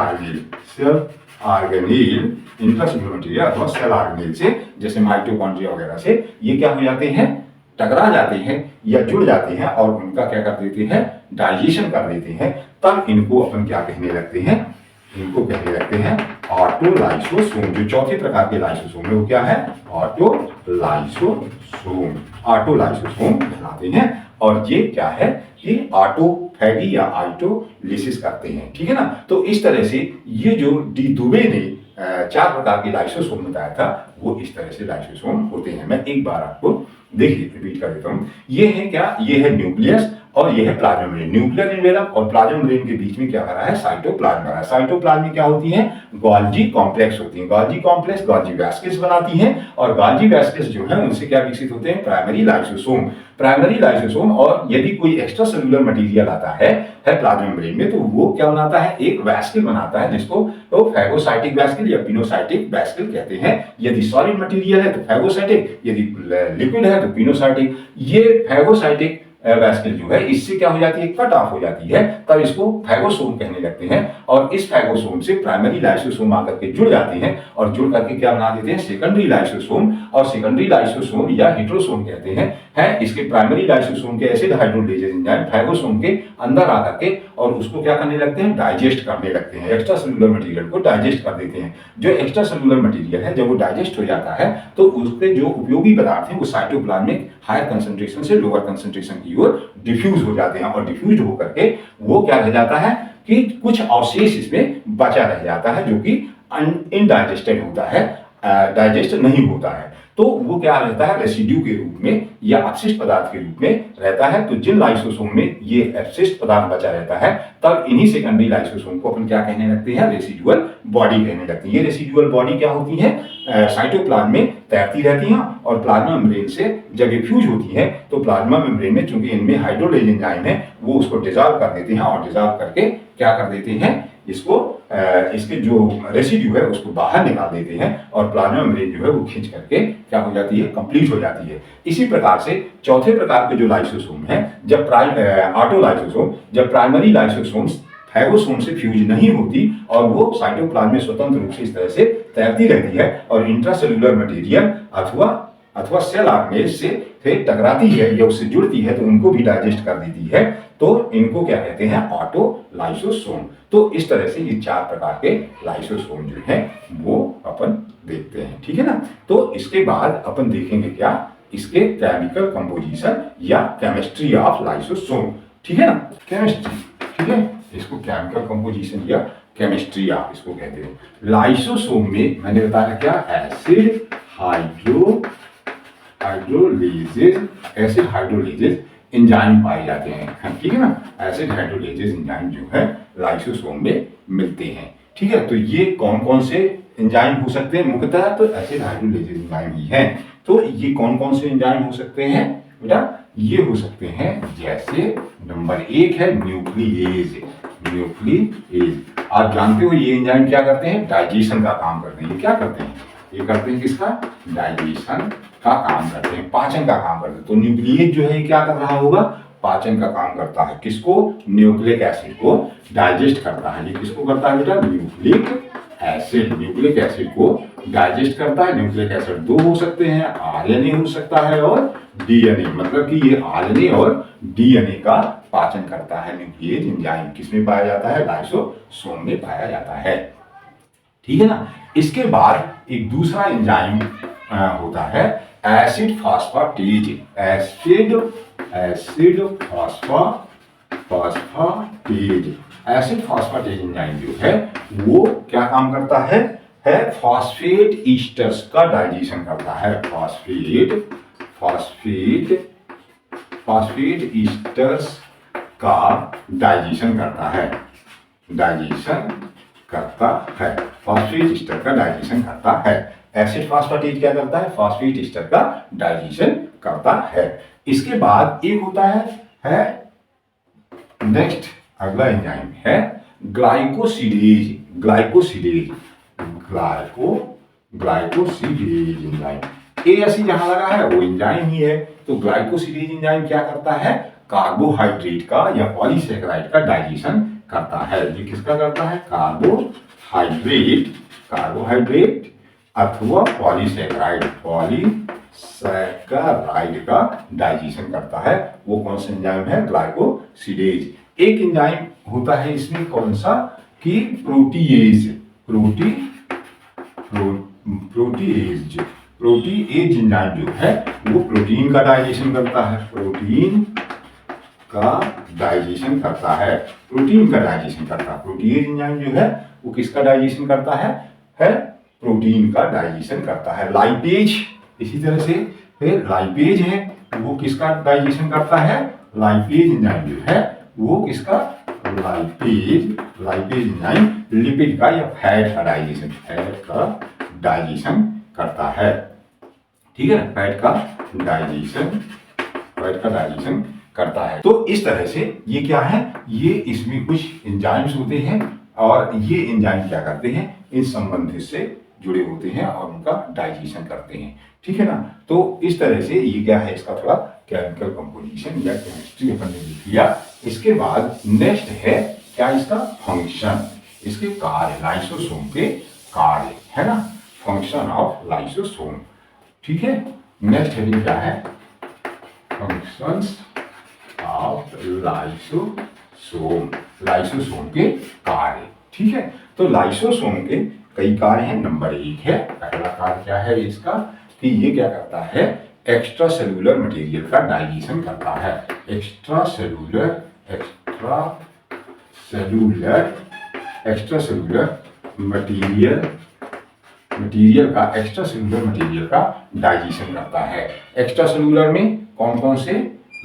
ऑर्गेनेल इंट्रासेल्यूलर मटेरियल अथवा सेल ऑर्गेनेल से, जैसे माइटोकॉन्ड्रिया वगैरह से ये क्या हो जाते हैं, टकरा जाते हैं या जुड़ जाते हैं और उनका क्या कर देते हैं, डाइजेशन कर देते हैं। तब इनको अपन क्या कहने लगते हैं, इनको कहने लगते हैं ऑटोलाइसोसोम। जो चौथे प्रकार के लाइसोसोम है वो क्या है, ऑटोलाइसोसोम कहलाते हैं। और ये क्या है, ये ऑटोफैगी या ऑटोलिसिस करते हैं, ठीक है ना। तो इस तरह से ये जो डी दुबे ने 4 प्रकार के लाइसोसोम बताया था, वो इस तरह से लाइसोसोम होते हैं। मैं एक बार आपको देखिए रिपीट कर देता हूं। ये है क्या, ये है न्यूक्लियस और ये है प्लाज्मा मेम्ब्रेन। न्यूक्लियर एनवेलप और प्लाज्मा मेम्ब्रेन के बीच में क्या भरा है, साइटोप्लाज्म भरा है। साइटोप्लाज्म में क्या होती है, गोल्जी कॉम्प्लेक्स होती है। गोल्जी कॉम्प्लेक्स गोल्जी वैस्किल्स बनाती हैं और गोल्जी वैस्किल्स जो है उनसे क्या विकसित होते हैं, प्राइमरी लाइसोसोम। प्राइमरी लाइसोसोम और यदि कोई एक्स्ट्रा सेलुलर मटेरियल आता है प्लाज्मा मेम्ब्रेन में, तो वो क्या बनाता है, एक वैस्किल बनाता है जिसको तो फैगोसाइटिक वैस्किल या पिनोसाइटिक वैस्किल कहते हैं। यदि सॉलिड मटेरियल है तो फैगोसाइटिक, यदि लिक्विड है तो पिनोसाइटिक। ये फैगोसाइटिक वैस्किल जो है इससे क्या हो जाती है, कट ऑफ हो जाती है, तब इसको फैगोसोम कहने लगते हैं। और इस फैगोसोम से प्राइमरी लाइसोसोम आकर के जुड़ जाते हैं और जुड़ करके क्या बना देते हैं, सेकेंडरी लाइसोसोम। और सेकेंडरी लाइसोसोम या हेटेरोसोम कहते हैं। इसके प्राइमरी लाइसोसोम के एसिड हाइड्रोलाइजेज एंजाइम फैगोसोम के अंदर आकर के और उसको क्या करने लगते हैं, डाइजेस्ट करने लगते हैं, एक्स्ट्रा सेलुलर मटेरियल को डाइजेस्ट कर देते हैं। जो एक्स्ट्रा सेलुलर मटेरियल है जब वो डाइजेस्ट हो जाता है तो उसके जो उपयोगी पदार्थ हैं वो साइटोप्लाज्मिक हायर कंसंट्रेशन से लोअर कंसंट्रेशन की ओर डिफ्यूज हो जाते हैं और डिफ्यूज होकर के वो क्या रह जाता है कि कुछ अवशेष इसमें बचा रह जाता है जो कि इनडाइजेस्टेड होता है, डाइजेस्ट नहीं होता है। तो वो क्या रहता है, रेसिड्यू के रूप में या अपशिष्ट पदार्थ के रूप में रहता है। तो जिन लाइसोसोम में ये अपशिष्ट पदार्थ बचा रहता है तब इन्हीं सेकेंडरी लाइसोसोम को अपन क्या कहने लगते हैं, रेसिडुअल बॉडी कहने लगते हैं। ये रेसिडुअल बॉडी क्या होती है, साइटोप्लाज्म में तैरती रहती हैं और प्लाज्मा मेम्ब्रेन से जब ये फ्यूज होती है तो प्लाज्मा मेम्ब्रेन में चूंकि इनमें हाइड्रोलाइज एंजाइम है वो उसको डिसॉल्व कर देते हैं और डिसॉल्व करके क्या कर देते हैं, इसको इसके जो रेसिड्यू है उसको बाहर निकाल देते हैं और प्लाज्मा मेम्ब्रेन जो है वो खींच करके क्या हो जाती है, कंप्लीट हो जाती है। इसी प्रकार से चौथे प्रकार के जो लाइसोसोम है, जब ऑटोलाइसोसोम, जब प्राइमरी लाइसोसोम्स फैगोसोम से फ्यूज नहीं होती और वो साइटोप्लाज्म में स्वतंत्र रूप से इस तरह से तैरती रहती है और इंट्रासेलुलर मटेरियल अथवा सेल ऑर्गेनेल से फिर टकराती है या उससे जुड़ती है तो उनको भी डाइजेस्ट कर देती है, तो इनको क्या कहते हैं, ऑटोलाइसोसोम। तो इस तरह से ये 4 प्रकार के लाइसोसोम जो हैं वो अपन देखते हैं, ठीक है ना। तो इसके बाद अपन देखेंगे क्या, इसके केमिकल कंपोजिशन या केमिस्ट्री ऑफ लाइसोसोम, ठीक है ना, केमिस्ट्री, ठीक है। इसको केमिकल कंपोजिशन या केमिस्ट्री ऑफ इसको कहते हैं। लाइसोसोम में मैंने बताया क्या, एसिड हाइड्रोलाइजेज एंजाइम पाए जाते हैं, ठीक है ना। एसिड हाइड्रोलाइजेज एंजाइम जो है लाइसोसोम में मिलते हैं, ठीक है। तो ये कौन कौन से एंजाइम हो सकते हैं, मुख्यतः तो एसिड हाइड्रोलाइजेज एंजाइम ही है। तो ये कौन कौन से एंजाइम हो सकते हैं बेटा, ये हो सकते हैं जैसे नंबर 1 है न्यूक्लिएज। आप जानते हो ये एंजाइम क्या करते हैं, डाइजेशन का काम करते हैं। ये क्या करते हैं, ये करते हैं किसका, डाइजेशन का काम करते हैं, पाचन का काम करते हैं। तो न्यूक्लिएज जो है ये क्या कर रहा होगा, पाचन का काम करता है। किसको, न्यूक्लिक एसिड को डाइजेस्ट करता है। ये किसको करता है बेटा, न्यूक्लिक एसिड को डाइजेस्ट करता है। न्यूक्लिक एसिड 2 हो सकते हैं, आरएनए हो सकता है और डीएनए, मतलब कि ये आरएनए और डीएनए का पाचन करता है। न्यूक्लिएज एंजाइम किसमें पाया जाता है, लाइसोसोम में पाया जाता है, ठीक है ना। इसके बाद एक दूसरा एंजाइम होता है acid phosphatase. Acid phosphatase enzyme जो है वो क्या काम करता है फास्फेट ईस्टर्स का डाइजेशन करता है। फास्फेट ईस्टर्स का डाइजेशन करता है, फास्फेट ईस्टर का डाइजेशन करता है। एसिड फास्फेटेज क्या करता है, फास्फेट ईस्टर का डाइजेशन करता है। इसके बाद एक होता है नेक्स्ट अगला एंजाइम है ग्लाइकोसिडेज। ग्लाइकोसिडेज एंजाइम, ए ऐसी जहां लगा है वो एंजाइम ही है। तो ग्लाइकोसिडेज एंजाइम क्या करता है, कार्बोहाइड्रेट का या पॉलीसेकेराइड का डाइजेशन करता है। ये किसका करता है, कार्बोहाइड्रेट अथवा पॉलीसेकेराइड का डाइजेशन करता है। वो कौन सा एंजाइम है, ग्लाइकोसिडेज। एक एंजाइम होता है इसमें कौन सा, कि प्रोटीएज एंजाइम जो है वो प्रोटीन का डाइजेशन करता है। प्रोटीएज एंजाइम जो है वो किसका डाइजेशन करता है प्रोटीन का डाइजेशन करता है। लाइपेज इसी तरह से, फिर लाइपेज है वो किसका डाइजेशन करता है, लाइपेज एंजाइम जो है वो किसका, लाइपेज एंजाइम लिपिड का या फैट का डाइजेशन करता है। ठीक है, फैट का डाइजेशन करता है। तो इस तरह से ये क्या है, ये इसमें कुछ एंजाइम्स होते हैं और ये एंजाइम क्या करते हैं, इन संबंधित से जुड़े होते हैं और उनका डाइजेशन करते हैं। ठीक है ना। तो इस तरह से ये क्या है, इसका थोड़ा केमिकल कंपोजिशन या केमिस्ट्री अपन ने लिख लिया। इसके बाद नेक्स्ट है क्या, इसका फंक्शन, इसके कार्य, लाइसोसोम के कार्य है ना, फंक्शन ऑफ लाइसोसोम। ठीक है, नेक्स्ट हेडिंग क्या है, फंक्शंस ऑफ लाइसोसोम के कार्य। ठीक है, तो लाइसोसोम के कई कार्य हैं। नंबर 1 है, पहला कार्य क्या है इसका, कि ये क्या करता है, एक्स्ट्रा सेलुलर मटेरियल का डाइजेशन करता है। एक्स्ट्रा सेलुलर मटेरियल का डाइजेशन करता है। एक्स्ट्रा सेलुलर में कौन कौन से,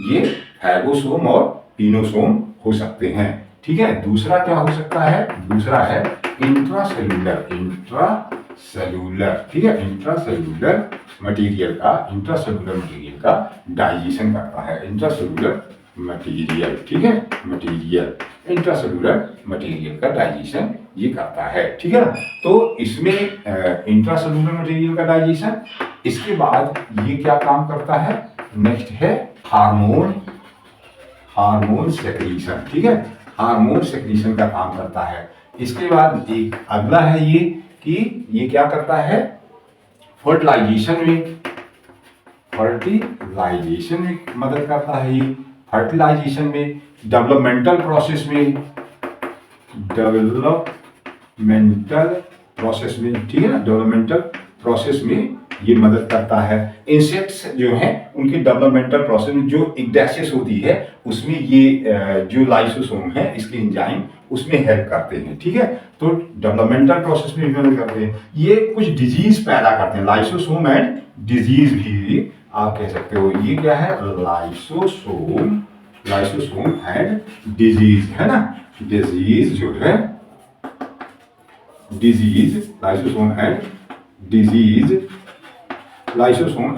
ये फैगोसोम और पिनोसोम हो सकते हैं। ठीक है, दूसरा क्या हो सकता है, दूसरा है इंट्रासेलुलर। ठीक है, इंट्रासेलुलर मटेरियल का डाइजेशन करता है। इंट्रासेलुलर मटेरियल, ठीक है, इंट्रासेलुलर मटेरियल का डाइजेशन ये करता है। ठीक है ना। तो इसमें इंट्रासेलुलर मटेरियल का डाइजेशन, इसके बाद ये क्या काम करता है, नेक्स्ट है हार्मोन सेक्रीशन। ठीक है, हार्मोन सेक्रीशन का काम करता है। इसके बाद एक अगला है ये, कि ये क्या करता है, फर्टिलाइजेशन में मदद करता है। ये फर्टिलाइजेशन में, डेवलपमेंटल प्रोसेस में, ठीक है ना, डेवलपमेंटल प्रोसेस में ये मदद करता है। इंसेक्ट्स जो हैं उनके डेवलपमेंटल प्रोसेस में जो इग्डेसिस होती है उसमें ये जो लाइसोसोम है इसके एंजाइम उसमें हेल्प करते हैं। ठीक है, तो डेवलपमेंटल प्रोसेस में मदद करते हैं। ये कुछ डिजीज पैदा करते हैं, लाइसोसोम एंड डिजीज भी आप कह सकते हो। ये क्या है, लाइसोसोम एंड डिजीज है ना, डिजीज जो है, लाइसोसोम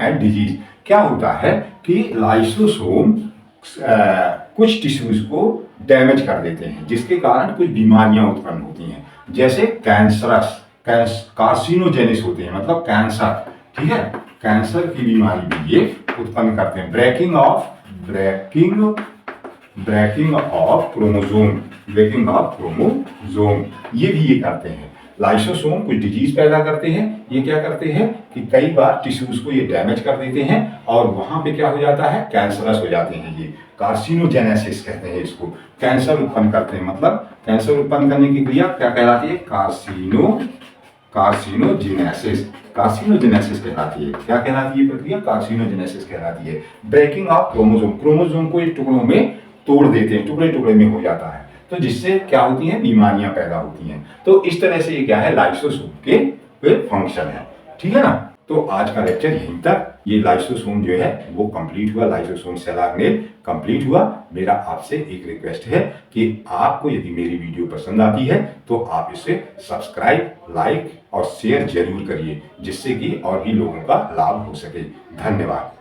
एंड डिजीज क्या होता है कि लाइसोसोम कुछ टिश्यूज को डैमेज कर देते हैं जिसके कारण कुछ बीमारियां उत्पन्न होती हैं, जैसे कार्सिनोजेनिस होते हैं, मतलब कैंसर। ठीक है, कैंसर की बीमारी भी ये उत्पन्न करते हैं। ब्रेकिंग ऑफ क्रोमोसोम ये भी ये करते हैं। लाइसोसोम कुछ डिजीज पैदा करते हैं। ये क्या करते हैं कि कई बार टिश्यूज को ये डैमेज कर देते हैं और वहां पे क्या हो जाता है, कैंसरस हो जाते हैं। ये कार्सिनोजेनेसिस कहते हैं इसको, कैंसर उत्पन्न करते हैं। मतलब कैंसर उत्पन्न करने की क्रिया क्या कहलाती है, कार्सिनोजेनेसिस कहलाती है। क्या कहलाती है प्रक्रिया, कार्सिनोजेनेसिस कहलाती है। ब्रेकिंग ऑफ क्रोमोसोम को टुकड़ों में तोड़ देते हैं, टुकड़े में हो जाता है, तो जिससे क्या होती हैं, बीमारियां पैदा होती हैं। तो इस तरह से ये क्या है, लाइसोसोम के फंक्शन है। ठीक है ना। तो आज का लेक्चर यहीं तक। ये लाइसोसोम जो है वो कंप्लीट हुआ, लाइसोसोम सेल ऑर्गेनेल कंप्लीट हुआ। मेरा आपसे एक रिक्वेस्ट है कि आपको यदि मेरी वीडियो पसंद आती है तो आप इसे सब्सक्राइब, लाइक और शेयर जरूर करिए, जिससे कि और भी लोगों का लाभ हो सके। धन्यवाद।